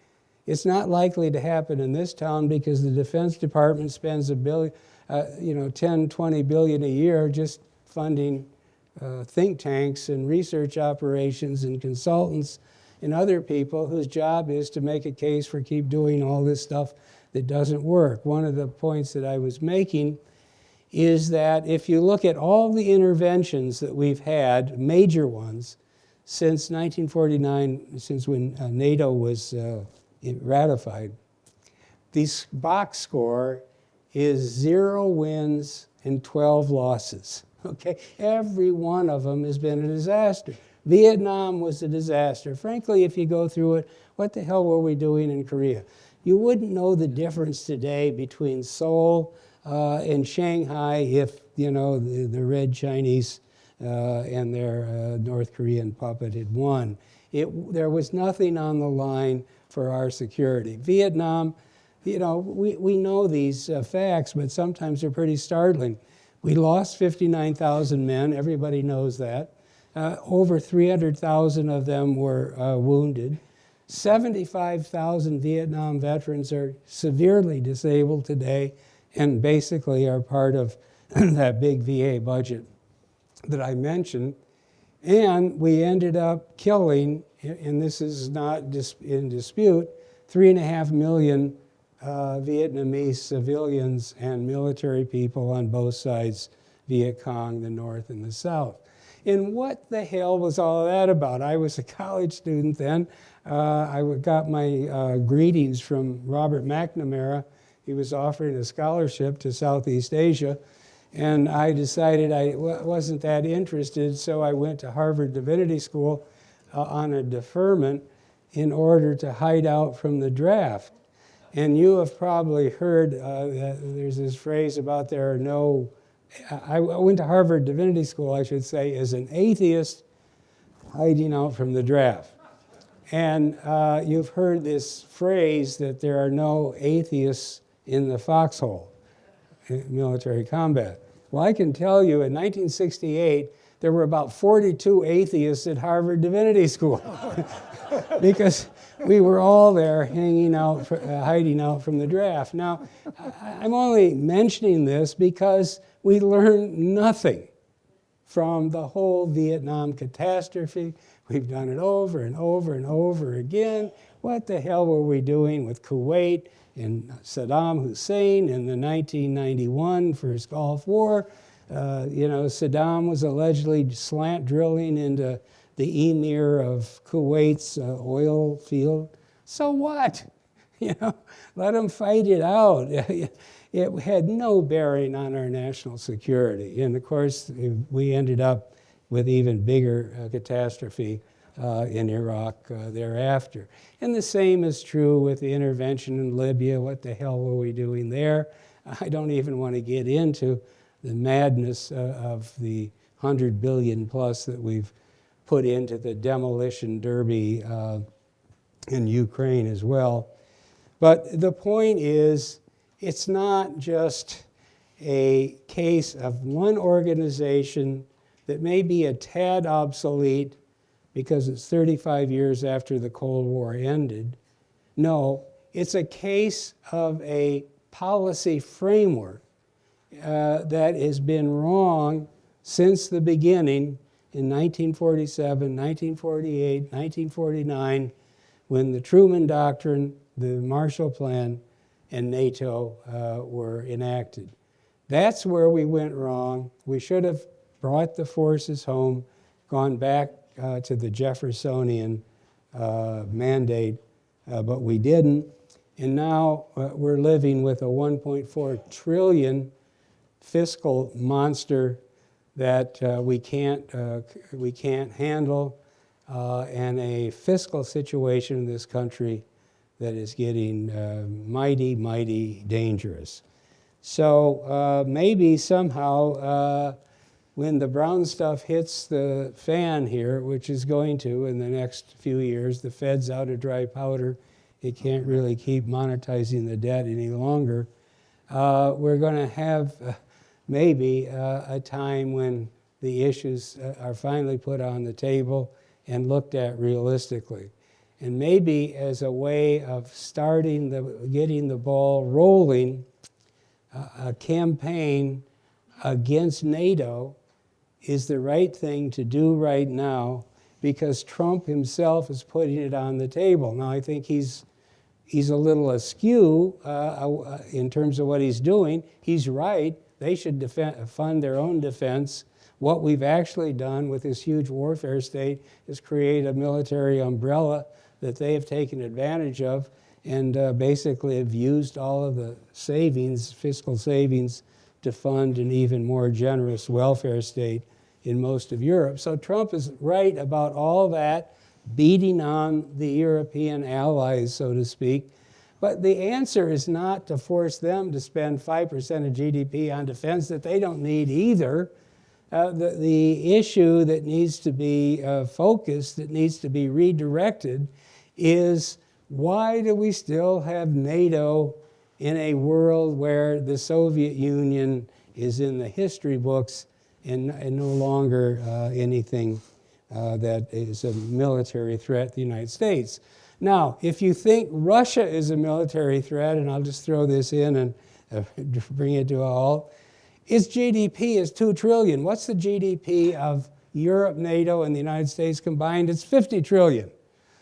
It's not likely to happen in this town because the Defense Department spends $10, $20 billion a year just funding think tanks and research operations and consultants and other people whose job is to make a case for keep doing all this stuff that doesn't work. One of the points that I was making is that if you look at all the interventions that we've had, major ones, since 1949, since when NATO was ratified, the box score is 0 wins and 12 losses. Okay, every one of them has been a disaster. Vietnam was a disaster. Frankly, if you go through it, what the hell were we doing in Korea? You wouldn't know the difference today between Seoul and Shanghai if, the Red Chinese and their North Korean puppet had won. There was nothing on the line for our security. Vietnam, we know these facts, but sometimes they're pretty startling. We lost 59,000 men, everybody knows that. Over 300,000 of them were wounded. 75,000 Vietnam veterans are severely disabled today and basically are part of that big VA budget that I mentioned. And we ended up killing, and this is not in dispute, 3.5 million Vietnamese civilians and military people on both sides, Viet Cong, the North and the South. And what the hell was all of that about? I was a college student then. I got my greetings from Robert McNamara. He was offering a scholarship to Southeast Asia. And I decided I wasn't that interested, so I went to Harvard Divinity School on a deferment in order to hide out from the draft. And you have probably heard that there's this phrase about there are no, I went to Harvard Divinity School, I should say, as an atheist hiding out from the draft. And you've heard this phrase that there are no atheists in the foxhole, in military combat. Well, I can tell you in 1968, there were about 42 atheists at Harvard Divinity School because we were all there hanging out, hiding out from the draft. Now, I'm only mentioning this because we learned nothing from the whole Vietnam catastrophe. We've done it over and over and over again. What the hell were we doing with Kuwait and Saddam Hussein in the 1991 First Gulf War? Saddam was allegedly slant drilling into the emir of Kuwait's oil field. So what? Let them fight it out. It had no bearing on our national security. And of course, we ended up with even bigger catastrophe in Iraq thereafter. And the same is true with the intervention in Libya. What the hell were we doing there? I don't even want to get into the madness of the 100 billion plus that we've put into the demolition derby in Ukraine as well. But the point is, it's not just a case of one organization that may be a tad obsolete because it's 35 years after the Cold War ended. No, it's a case of a policy framework that has been wrong since the beginning in 1947, 1948, 1949, when the Truman Doctrine, the Marshall Plan, and NATO were enacted. That's where we went wrong. We should have brought the forces home, gone back to the Jeffersonian mandate, but we didn't. And now we're living with a 1.4 trillion fiscal monster that we can't handle, and a fiscal situation in this country that is getting mighty, mighty dangerous. So maybe somehow when the brown stuff hits the fan here, which is going to in the next few years, the Fed's out of dry powder, it can't really keep monetizing the debt any longer, we're going to have maybe a time when the issues are finally put on the table and looked at realistically. And maybe as a way of getting the ball rolling, a campaign against NATO is the right thing to do right now because Trump himself is putting it on the table. Now, I think he's a little askew in terms of what he's doing. He's right. They should fund their own defense. What we've actually done with this huge warfare state is create a military umbrella that they have taken advantage of and basically have used all of the savings, fiscal savings, to fund an even more generous welfare state in most of Europe. So Trump is right about all that, beating on the European allies, so to speak. But the answer is not to force them to spend 5% of GDP on defense that they don't need either. The issue that needs to be focused, that needs to be redirected, is why do we still have NATO in a world where the Soviet Union is in the history books and no longer anything that is a military threat to the United States? Now, if you think Russia is a military threat, and I'll just throw this in and bring it to a halt, its GDP is $2 trillion. What's the GDP of Europe, NATO, and the United States combined? It's $50 trillion.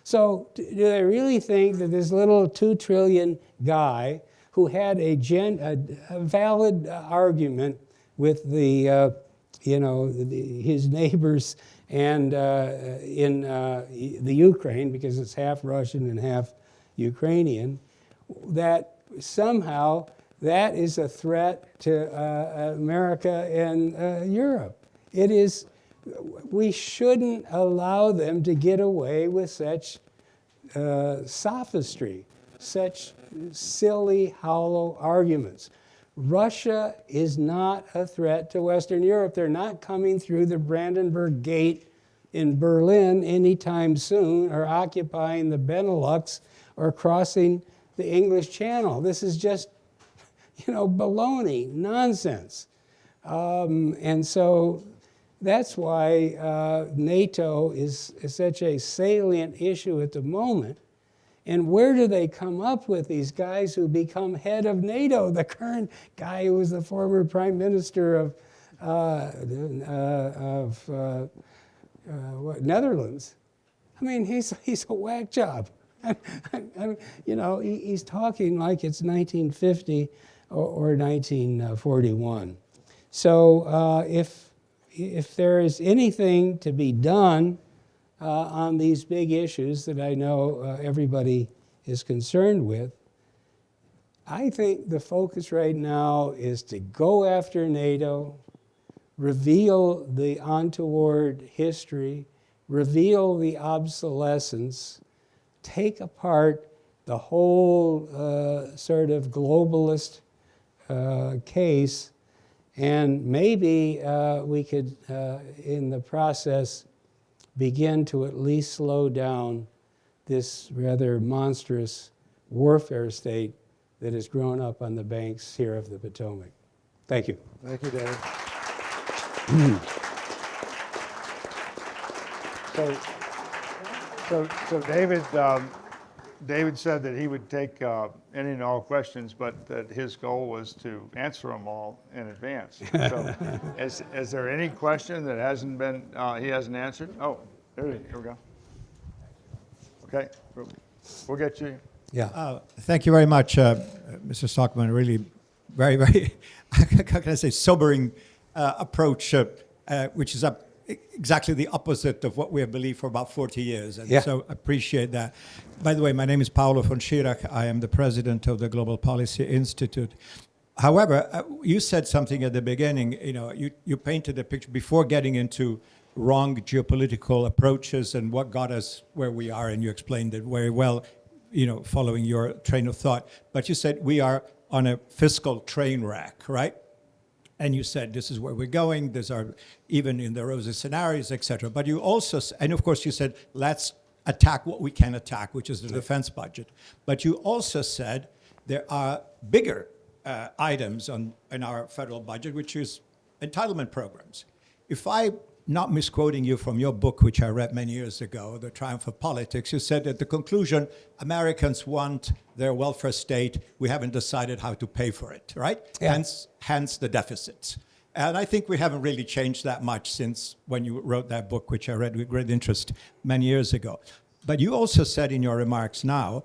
So do they really think that this little $2 trillion guy who had a valid argument with his neighbors and in the Ukraine, because it's half Russian and half Ukrainian, that somehow that is a threat to America and Europe. It is, we shouldn't allow them to get away with such sophistry, such silly, hollow arguments. Russia is not a threat to Western Europe. They're not coming through the Brandenburg Gate in Berlin anytime soon, or occupying the Benelux, or crossing the English Channel. This is just, baloney, nonsense. And so that's why NATO is such a salient issue at the moment. And where do they come up with these guys who become head of NATO? The current guy who was the former prime minister of Netherlands. I mean, he's a whack job. He's talking like it's 1950 or 1941. So if there is anything to be done on these big issues that I know everybody is concerned with, I think the focus right now is to go after NATO, reveal the untoward history, reveal the obsolescence, take apart the whole sort of globalist case, and maybe we could, in the process, begin to at least slow down this rather monstrous warfare state that has grown up on the banks here of the Potomac. Thank you. Thank you, David. So David said that he would take any and all questions, but that his goal was to answer them all in advance. So is there any question that hasn't been, he hasn't answered? Oh, here we go. Okay, we'll get you. Yeah. Thank you very much, Mr. Stockman. Really very, very, how can I say, sobering approach, which is exactly the opposite of what we have believed for about 40 years. And so I appreciate that. By the way, my name is Paolo von Schirach. I am the president of the Global Policy Institute. However, you said something at the beginning, you painted a picture before getting into wrong geopolitical approaches and what got us where we are, and you explained it very well, following your train of thought. But you said we are on a fiscal train wreck, right? And you said this is where we're going. These are even in the rosy scenarios, et cetera. But you also, and of course you said, let's attack what we can attack, which is the defense budget. But you also said there are bigger items in our federal budget, which is entitlement programs. If I'm not misquoting you from your book, which I read many years ago, The Triumph of Politics, you said at the conclusion, Americans want their welfare state. We haven't decided how to pay for it, right? Yeah. Hence the deficits. And I think we haven't really changed that much since when you wrote that book, which I read with great interest many years ago. But you also said in your remarks now,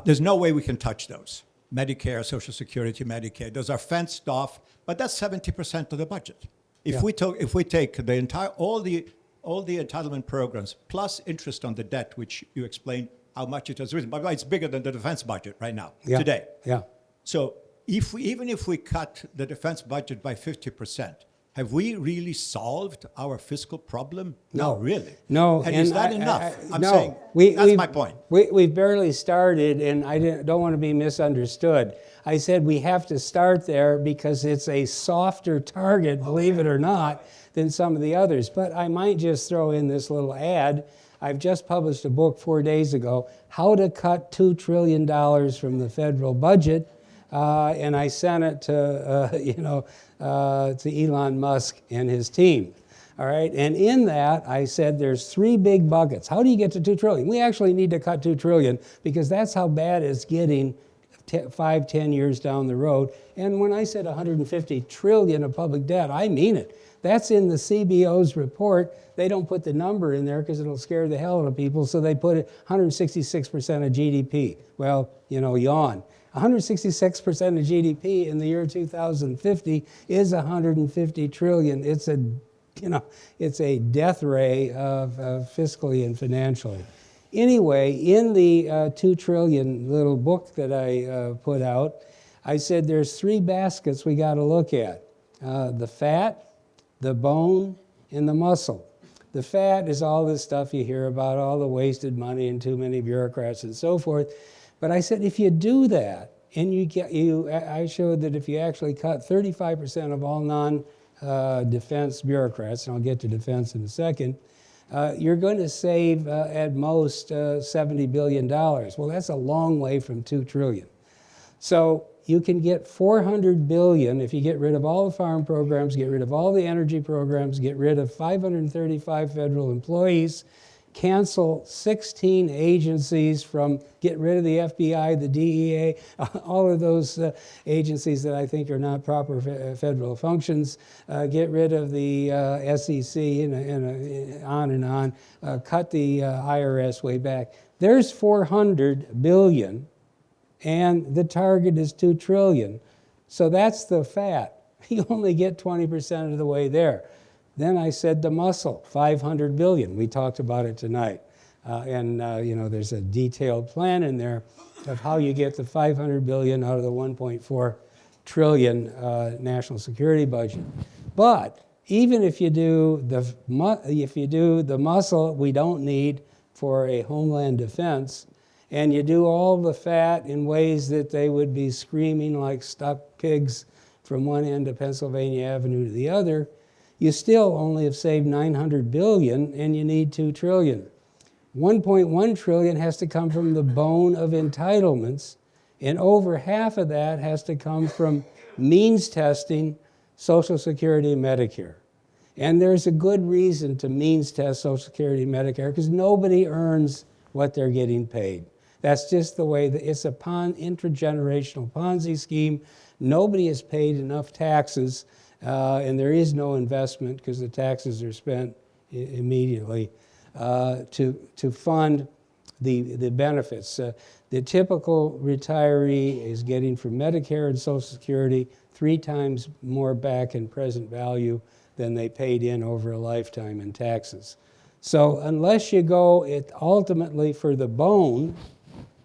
there's no way we can touch those. Medicare, Social Security, Medicaid, those are fenced off, but that's 70% of the budget. If we take the entire all the entitlement programs plus interest on the debt, which you explained how much it has risen, by the way, it's bigger than the defense budget right now today. Yeah. So even if we cut the defense budget by 50%, have we really solved our fiscal problem? No. Not really. No. And is that enough? I'm no. saying that's my point. We've barely started, and I don't want to be misunderstood. I said we have to start there because it's a softer target, believe it or not, than some of the others. But I might just throw in this little ad. I've just published a book 4 days ago, How to Cut $2 Trillion from the Federal Budget. And I sent it to Elon Musk and his team. All right, and in that I said there's 3 big buckets. How do you get to $2 trillion? We actually need to cut $2 trillion because that's how bad it's getting 5-10 years down the road. And when I said 150 trillion of public debt, I mean it. That's in the CBO's report. They don't put the number in there because it'll scare the hell out of people, so they put it 166% of GDP. Well, yawn. 166% of GDP in the year 2050 is 150 trillion. It's a death ray of fiscally and financially. Anyway, in the 2 trillion little book that I put out, I said there's three baskets we got to look at. The fat, the bone, and the muscle. The fat is all this stuff you hear about, all the wasted money and too many bureaucrats and so forth. But I said if you do that, and I showed that if you actually cut 35% of all non-defense bureaucrats, and I'll get to defense in a second, you're going to save at most $70 billion. Well, that's a long way from $2 trillion. So you can get $400 billion if you get rid of all the farm programs, get rid of all the energy programs, get rid of 535 federal employees, cancel 16 agencies get rid of the FBI, the DEA, all of those agencies that I think are not proper federal functions, get rid of the SEC and on, cut the IRS way back. There's $400 billion, and the target is $2 trillion. So that's the fat. You only get 20% of the way there. Then I said the muscle, $500 billion. We talked about it tonight. There's a detailed plan in there of how you get the $500 billion out of the $1.4 trillion national security budget. But even if you do the muscle we don't need for a homeland defense, and you do all the fat in ways that they would be screaming like stuck pigs from one end of Pennsylvania Avenue to the other, you still only have saved $900 billion, and you need $2 trillion. $1.1 trillion has to come from the bone of entitlements, and over half of that has to come from means testing Social Security and Medicare. And there's a good reason to means test Social Security and Medicare, because nobody earns what they're getting paid. That's just the way it's a intergenerational Ponzi scheme. Nobody has paid enough taxes, and there is no investment because the taxes are spent immediately to fund the benefits. The typical retiree is getting from Medicare and Social Security 3 times more back in present value than they paid in over a lifetime in taxes. So unless you go ultimately for the bone,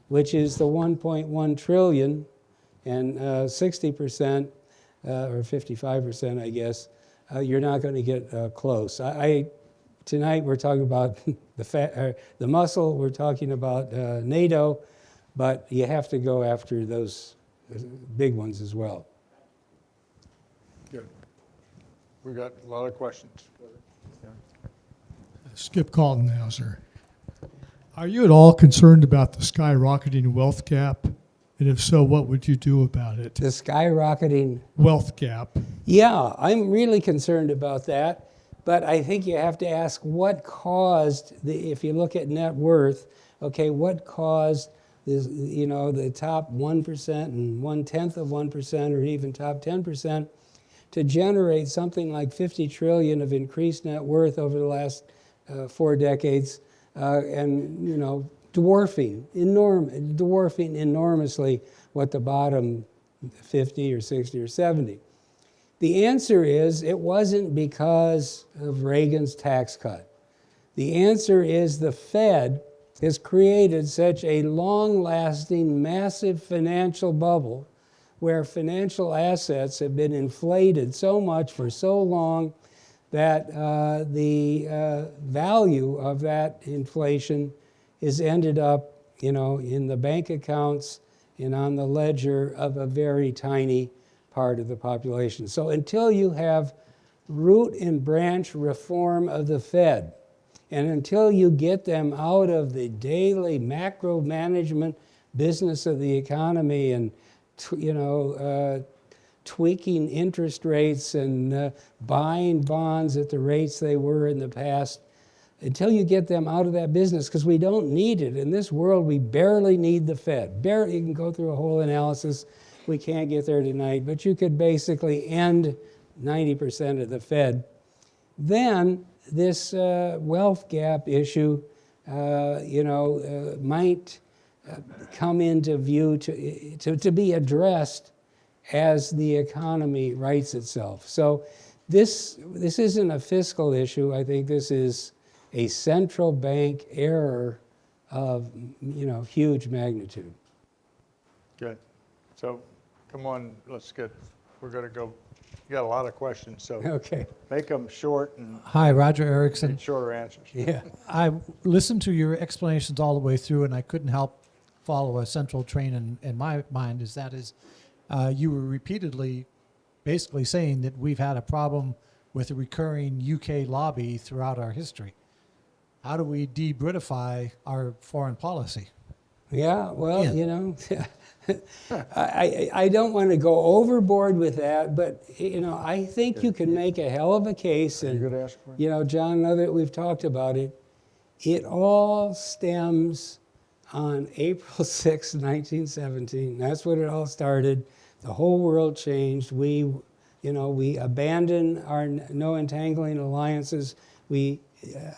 which is the 1.1 trillion and 60%, or 55%, I guess, you're not going to get close. Tonight we're talking about the muscle, we're talking about NATO, but you have to go after those big ones as well. Good. We got a lot of questions. Skip Kaltenhauser. Are you at all concerned about the skyrocketing wealth gap? And if so, what would you do about it? The skyrocketing Wealth gap. Yeah, I'm really concerned about that. But I think you have to ask what caused if you look at net worth, okay, what caused this, the top 1% and 1/10 of 1% or even top 10% to generate something like 50 trillion of increased net worth over the last 4 decades, and dwarfing enormously what the bottom 50 or 60 or 70. The answer is it wasn't because of Reagan's tax cut. The answer is the Fed has created such a long-lasting, massive financial bubble where financial assets have been inflated so much for so long that the value of that inflation is ended up, in the bank accounts and on the ledger of a very tiny part of the population. So until you have root and branch reform of the Fed, and until you get them out of the daily macro management business of the economy and tweaking interest rates and buying bonds at the rates they were in the past, until you get them out of that business, because we don't need it. In this world, we barely need the Fed. Barely, you can go through a whole analysis. We can't get there tonight, but you could basically end 90% of the Fed. Then this wealth gap issue, might come into view to be addressed as the economy rights itself. So this isn't a fiscal issue. I think this is a central bank error of huge magnitude. Good. So come on, we're going to go, you got a lot of questions, so Okay. make them short and Hi, Roger Erickson. shorter answers. Yeah. I listened to your explanations all the way through, and I couldn't help follow a central train in my mind. You were repeatedly basically saying that we've had a problem with a recurring UK lobby throughout our history. How do we de-Britify our foreign policy? Yeah, well, Yeah. you know, I don't want to go overboard with that, but, you know, I think you can make a hell of a case. And, gonna ask for it? you know, John, now that we've talked about it, it all stems on April 6, 1917. That's when it all started. The whole world changed. We abandoned our no entangling alliances. We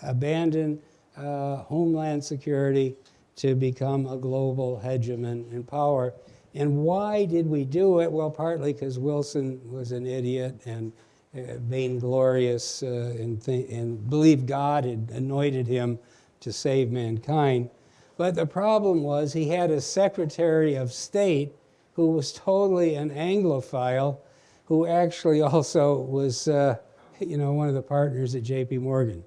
abandoned homeland security to become a global hegemon in power. And why did we do it? Well, partly because Wilson was an idiot and vainglorious and believed God had anointed him to save mankind. But the problem was he had a Secretary of State who was totally an Anglophile, who actually also was, one of the partners at J.P. Morgan,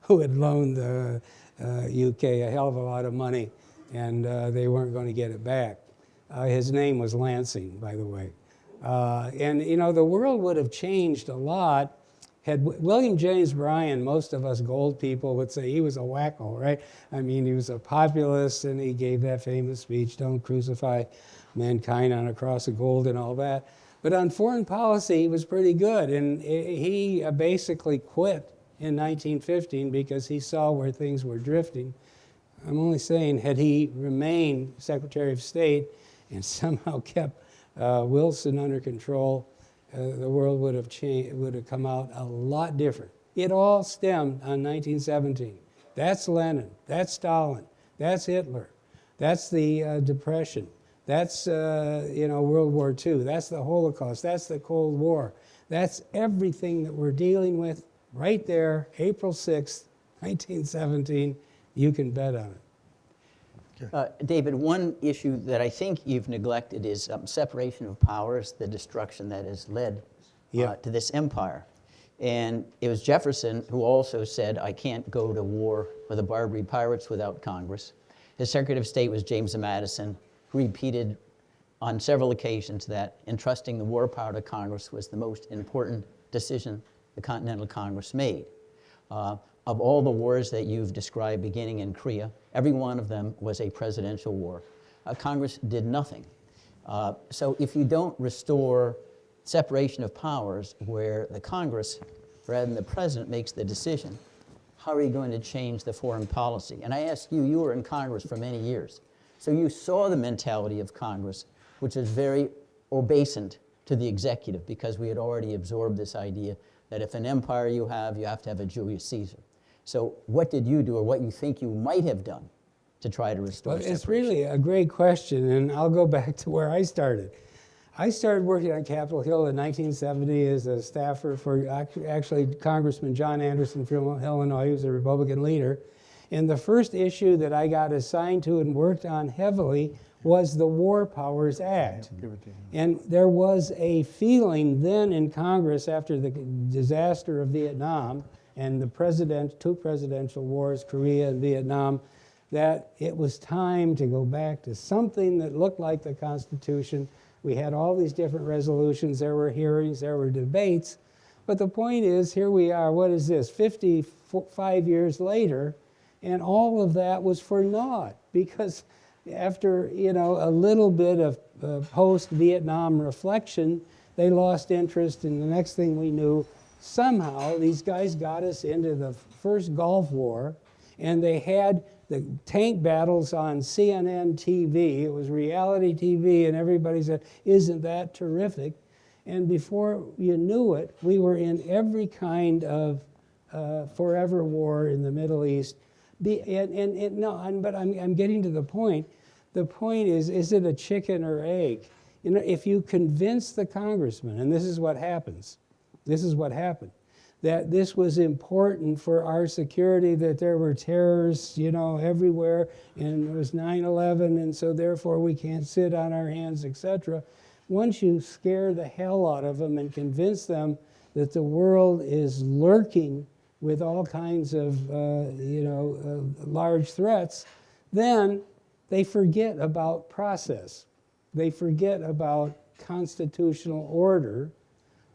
who had loaned the UK a hell of a lot of money, and they weren't going to get it back. His name was Lansing, by the way. And, you know, the world would have changed a lot had William James Bryan. Most of us gold people would say he was a wacko, right? I mean, he was a populist, and he gave that famous speech, "Don't crucify mankind on a cross of gold," and all that. But on foreign policy, he was pretty good, and he basically quit in 1915 because he saw where things were drifting. I'm only saying, had he remained Secretary of State and somehow kept Wilson under control, the world would have changed, would have come out a lot different. It all stemmed on 1917. That's Lenin, that's Stalin, that's Hitler, that's the Depression, that's World War II, that's the Holocaust, that's the Cold War. That's everything that we're dealing with right there, April 6th, 1917. You can bet on it. David, one issue that I think you've neglected is separation of powers, the destruction that has led Yeah. to this empire. And it was Jefferson who also said, "I can't go to war with the Barbary pirates without Congress." His Secretary of State was James Madison, who repeated on several occasions that entrusting the war power to Congress was the most important decision the Continental Congress made. Of all the wars that you've described beginning in Korea, every one of them was a presidential war. Congress did nothing. So if you don't restore separation of powers where the Congress, rather than the president, makes the decision, how are you going to change the foreign policy? And I ask you, you were in Congress for many years, so you saw the mentality of Congress, which is very obeisant to the executive, because we had already absorbed this idea that if an empire you have to have a Julius Caesar. So what did you do, or what you think you might have done to try to restore Well, it's separation? really a great question, and I'll go back to where I started. I started working on Capitol Hill in 1970 as a staffer for actually Congressman John Anderson from Illinois, who was a Republican leader. And the first issue that I got assigned to and worked on heavily was the War Powers Act. And there was a feeling then in Congress after the disaster of Vietnam and the two presidential wars, Korea and Vietnam, that it was time to go back to something that looked like the Constitution. We had all these different resolutions, there were hearings, there were debates, but the point is, here we are, what is this, 55 years later, and all of that was for naught, because after, a little bit of post-Vietnam reflection, they lost interest, and the next thing we knew, somehow these guys got us into the first Gulf War, and they had the tank battles on CNN TV. It was reality TV, and everybody said, "Isn't that terrific?" And before you knew it, we were in every kind of forever war in the Middle East. But I'm getting to the point. The point is it a chicken or egg? If you convince the congressman, and this is what happens, that this was important for our security, that there were terrorists, everywhere, and it was 9/11, and so therefore we can't sit on our hands, etc. once you scare the hell out of them and convince them that the world is lurking with all kinds of, large threats, then they forget about process. They forget about constitutional order.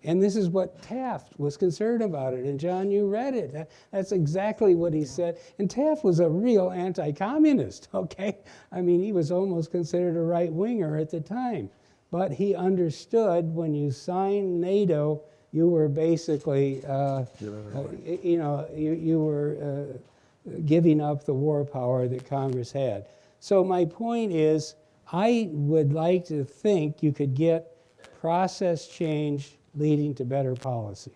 And this is what Taft was concerned about it. And John, you read it. That's exactly what he said. And Taft was a real anti-communist, okay? I mean, he was almost considered a right-winger at the time. But he understood when you signed NATO, you were basically, you were giving up the war power that Congress had. So my point is, I would like to think you could get process change leading to better policy.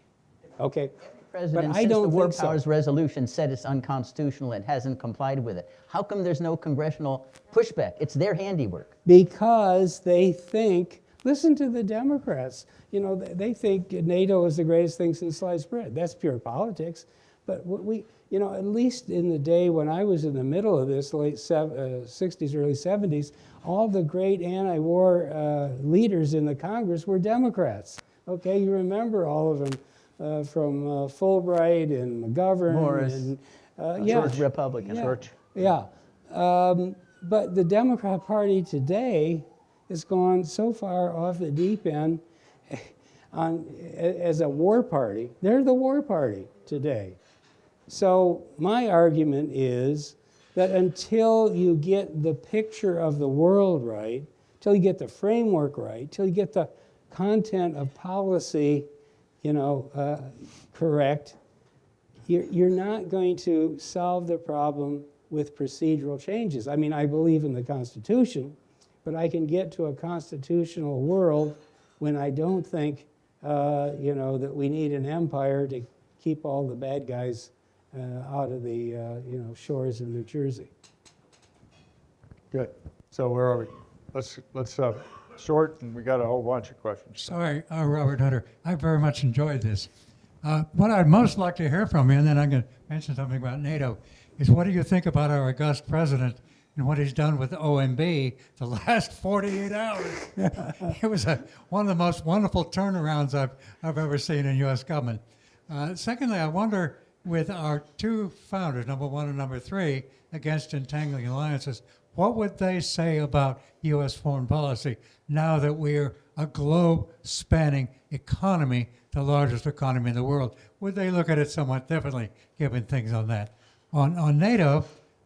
Okay? President, but I since don't the War think so. Powers Resolution said it's unconstitutional and hasn't complied with it, how come there's no congressional pushback? It's their handiwork. Because they think, listen to the Democrats, they think NATO is the greatest thing since sliced bread. That's pure politics. But at least in the day when I was in the middle of this, late 60s, early 70s, all the great anti-war leaders in the Congress were Democrats. Okay, you remember all of them from Fulbright and McGovern. Morris. And, George Republican. Yeah. George. Yeah. But the Democrat Party today has gone so far off the deep end as a war party. They're the war party today. So my argument is that until you get the picture of the world right, until you get the framework right, until you get the content of policy, correct, you're not going to solve the problem with procedural changes. I mean, I believe in the Constitution, but I can get to a constitutional world when I don't think, that we need an empire to keep all the bad guys out of the, shores of New Jersey. Good. So where are we? Let's short, and we got a whole bunch of questions. Sorry, Robert Hunter. I very much enjoyed this. What I'd most like to hear from you, and then I'm going to mention something about NATO, is what do you think about our august president and what he's done with OMB the last 48 hours? It was one of the most wonderful turnarounds I've ever seen in U.S. government. Secondly, I wonder, with our two founders, number one and number three, against entangling alliances, what would they say about U.S. foreign policy now that we're a globe-spanning economy, the largest economy in the world? Would they look at it somewhat differently, given things on that? On NATO,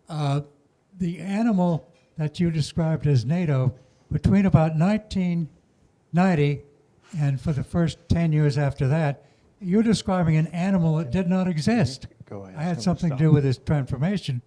the animal that you described as NATO, between about 1990 and for the first 10 years after that, you're describing an animal that did not exist. Go ahead. I had something to do with this transformation.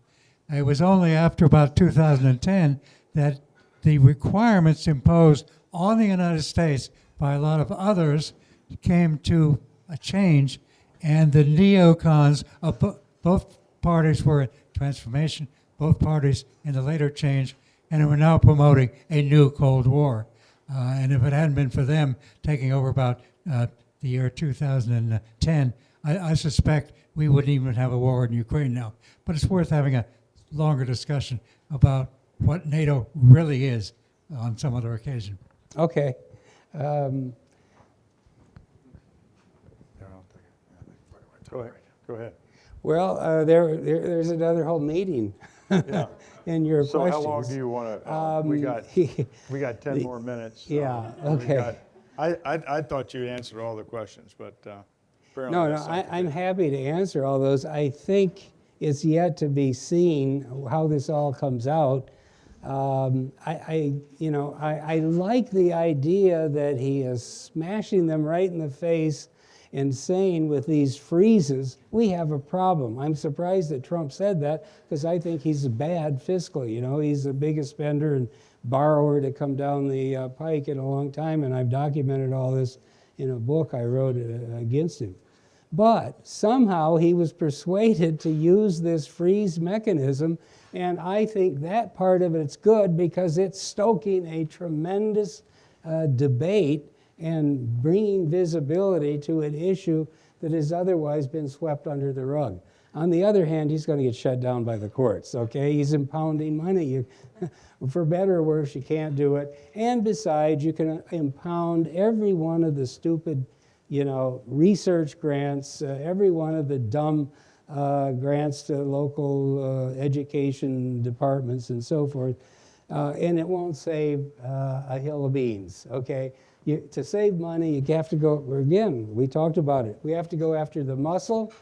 It was only after about 2010 that the requirements imposed on the United States by a lot of others came to a change, and the neocons of both parties were in transformation, both parties in the later change, and we're now promoting a new Cold War. And if it hadn't been for them taking over about the year 2010, I suspect we wouldn't even have a war in Ukraine now. But it's worth having a longer discussion about what NATO really is on some other occasion. Okay. Go ahead. Go ahead. Well, there's another whole meeting Yeah. in your So questions. how long do you want to? We got 10 more minutes. So Yeah, we okay. I thought you answered all the questions, but apparently No, that's not the I'm case. happy to answer all those. I think it's yet to be seen how this all comes out. I like the idea that he is smashing them right in the face and saying with these freezes, we have a problem. I'm surprised that Trump said that because I think he's a bad fiscal. He's the biggest spender and borrower to come down the pike in a long time, and I've documented all this in a book I wrote against him. But somehow he was persuaded to use this freeze mechanism, and I think that part of it's good because it's stoking a tremendous debate and bringing visibility to an issue that has otherwise been swept under the rug. On the other hand, he's going to get shut down by the courts, okay? He's impounding money. For better or worse, you can't do it. And besides, you can impound every one of the stupid, research grants, every one of the dumb grants to local education departments and so forth, and it won't save a hill of beans, okay? To save money, you have to go, again, we talked about it. We have to go after the muscle,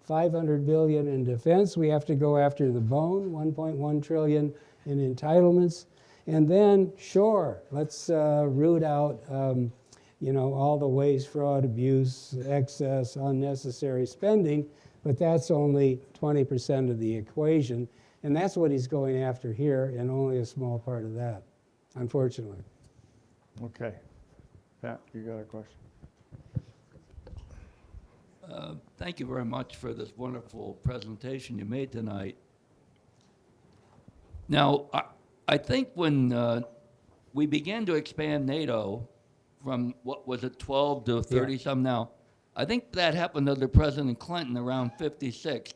$500 billion in defense. We have to go after the bone, $1.1 trillion in entitlements. And then, sure, let's root out, all the waste, fraud, abuse, excess, unnecessary spending, but that's only 20% of the equation. And that's what he's going after here, and only a small part of that, unfortunately. Okay. Pat, you got a question? Thank you very much for this wonderful presentation you made tonight. Now, I think when we began to expand NATO from, what was it, 12 to 30-some now, I think that happened under President Clinton around 56,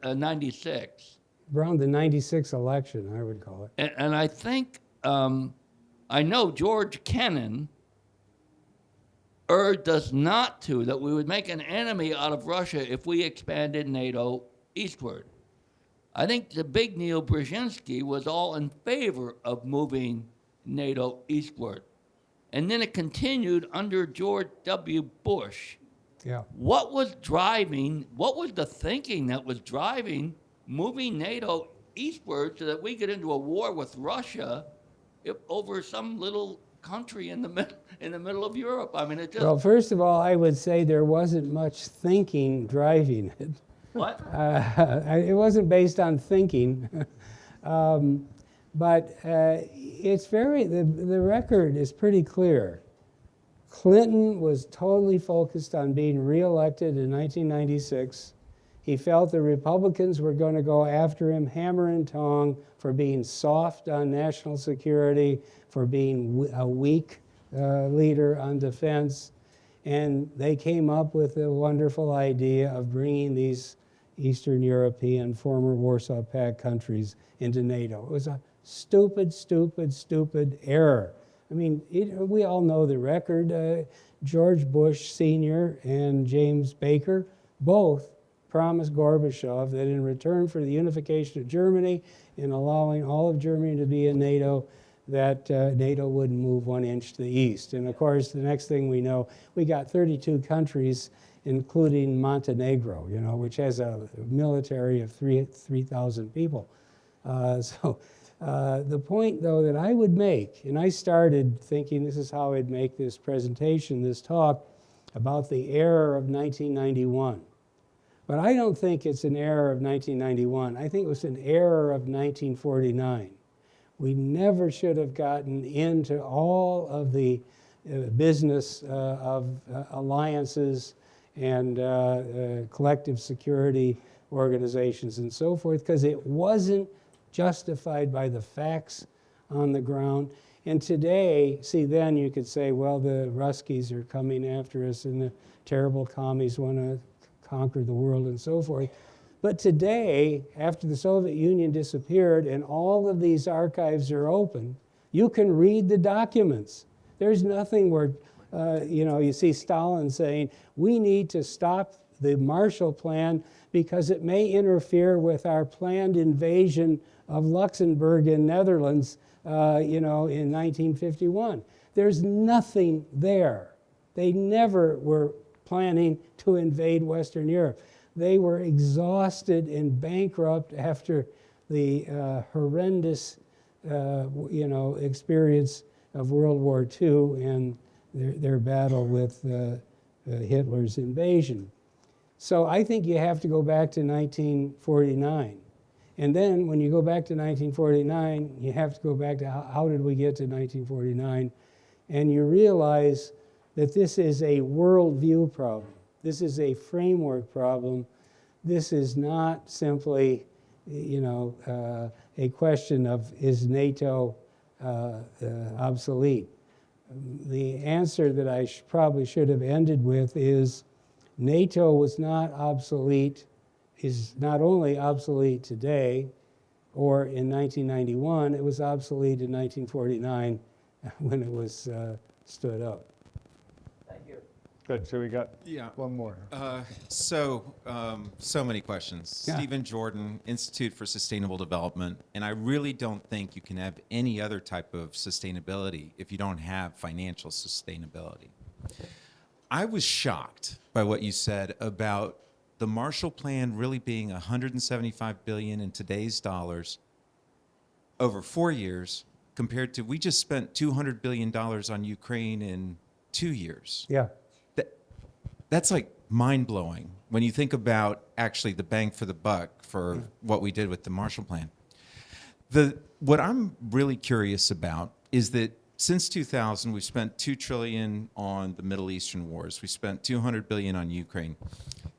96. Around the 96 election, I would call it. And I think, I know George Kennan urged us not to, that we would make an enemy out of Russia if we expanded NATO eastward. I think the big Neil Brzezinski was all in favor of moving NATO eastward. And then it continued under George W. Bush. Yeah. What was the thinking that was driving moving NATO eastward so that we get into a war with Russia over some little country in the middle of Europe? I mean, it just... Well, first of all, I would say there wasn't much thinking driving it. What? It wasn't based on thinking. But it's the record is pretty clear. Clinton was totally focused on being reelected in 1996. He felt the Republicans were going to go after him hammer and tong for being soft on national security, for being a weak leader on defense. And they came up with the wonderful idea of bringing these Eastern European, former Warsaw Pact countries into NATO. It was a stupid, stupid, stupid error. I mean, we all know the record. George Bush Sr. and James Baker both promised Gorbachev that in return for the unification of Germany and allowing all of Germany to be in NATO, that NATO wouldn't move 1 inch to the east. And of course, the next thing we know, we got 32 countries, including Montenegro, which has a military of 3,000 people. The point, though, that I would make, and I started thinking this is how I'd make this presentation, this talk, about the error of 1991. But I don't think it's an error of 1991. I think it was an error of 1949. We never should have gotten into all of the business of alliances and collective security organizations and so forth, because it wasn't justified by the facts on the ground. And today, see, then you could say, well, the Ruskies are coming after us and the terrible commies want to conquer the world and so forth. But today, after the Soviet Union disappeared and all of these archives are open, you can read the documents. There's nothing where, you see Stalin saying, we need to stop the Marshall Plan because it may interfere with our planned invasion of Luxembourg in Netherlands, in 1951. There's nothing there. They never were planning to invade Western Europe. They were exhausted and bankrupt after the horrendous, experience of World War II and their battle with Hitler's invasion. So I think you have to go back to 1949. And then when you go back to 1949, you have to go back to how did we get to 1949? And you realize that this is a worldview problem. This is a framework problem. This is not simply, a question of is NATO obsolete? The answer that I probably should have ended with is NATO was not obsolete is not only obsolete today or in 1991, it was obsolete in 1949 when it was stood up. Good, so we got Yeah. one more. So many questions. Yeah. Stephen Jordan, Institute for Sustainable Development, and I really don't think you can have any other type of sustainability if you don't have financial sustainability. I was shocked by what you said about the Marshall Plan really being $175 billion in today's dollars over 4 years, compared to we just spent $200 billion on Ukraine in 2 years. Yeah. That's like mind-blowing when you think about actually the bang for the buck for what we did with the Marshall Plan. What I'm really curious about is that since 2000, we've spent $2 trillion on the Middle Eastern wars. We spent $200 billion on Ukraine.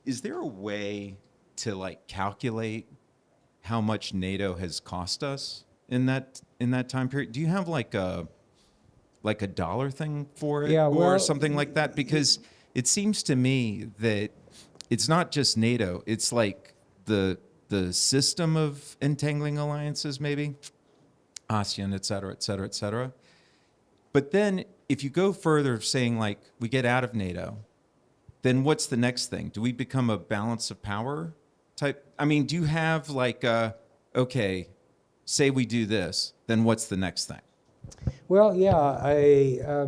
Is there a way to like calculate how much NATO has cost us in that time period? Do you have like a dollar thing for it, Yeah, or well, something like that? Because it seems to me that it's not just NATO, it's like the system of entangling alliances, maybe, ASEAN, et cetera, et cetera, et cetera. But then if you go further, saying like we get out of NATO, then what's the next thing? Do we become a balance of power type? I mean, do you have like, okay, say we do this, then what's the next thing? Well, yeah,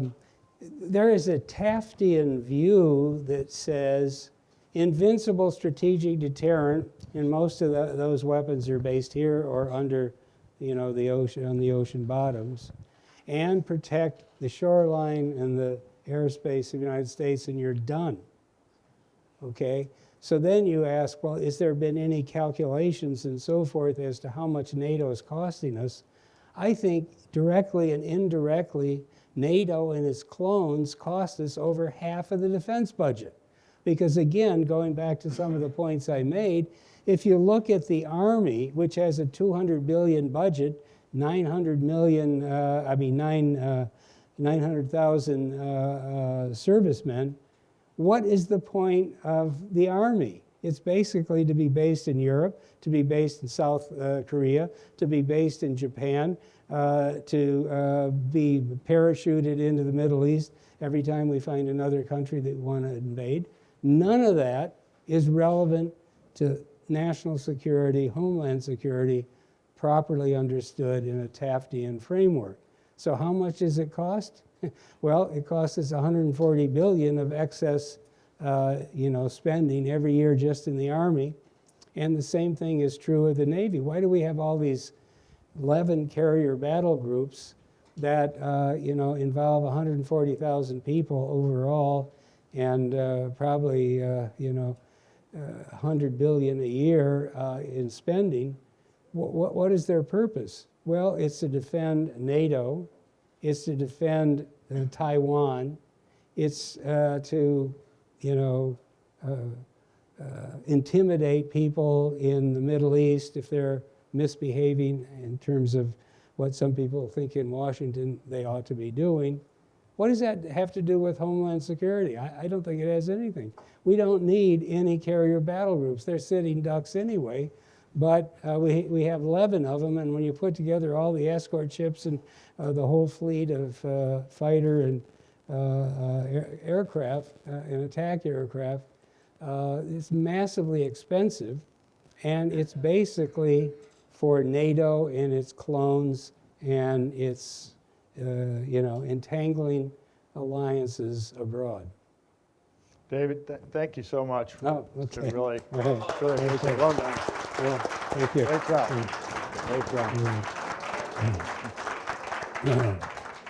there is a Taftian view that says invincible strategic deterrent, and most of those weapons are based here or under, the ocean, on the ocean bottoms, and protect the shoreline and the airspace of the United States, and you're done. Okay? So then you ask, well, has there been any calculations and so forth as to how much NATO is costing us? I think directly and indirectly, NATO and its clones cost us over half of the defense budget. Because again, going back to some of the points I made, if you look at the Army, which has a $200 billion budget, 900,000 servicemen, what is the point of the Army? It's basically to be based in Europe, to be based in South Korea, to be based in Japan, to be parachuted into the Middle East every time we find another country that we want to invade. None of that is relevant to national security, homeland security, properly understood in a Taftian framework. So how much does it cost? Well, it costs us $140 billion of excess spending every year just in the Army. And the same thing is true of the Navy. Why do we have all these 11 carrier battle groups that involve 140,000 people overall, and probably $100 billion a year in spending? What is their purpose? Well, it's to defend NATO. It's to defend Taiwan. It's to intimidate people in the Middle East if they're misbehaving in terms of what some people think in Washington they ought to be doing. What does that have to do with Homeland Security? I don't think it has anything. We don't need any carrier battle groups. They're sitting ducks anyway, but we have 11 of them, and when you put together all the escort ships and the whole fleet of fighter and aircraft and attack aircraft, it's massively expensive, and it's basically for NATO and its clones and its entangling alliances abroad. David, thank you so much. Oh, It's okay. been really, Okay. really interesting. Well done. Yeah, thank you. Great job. Mm. Great job. Yeah.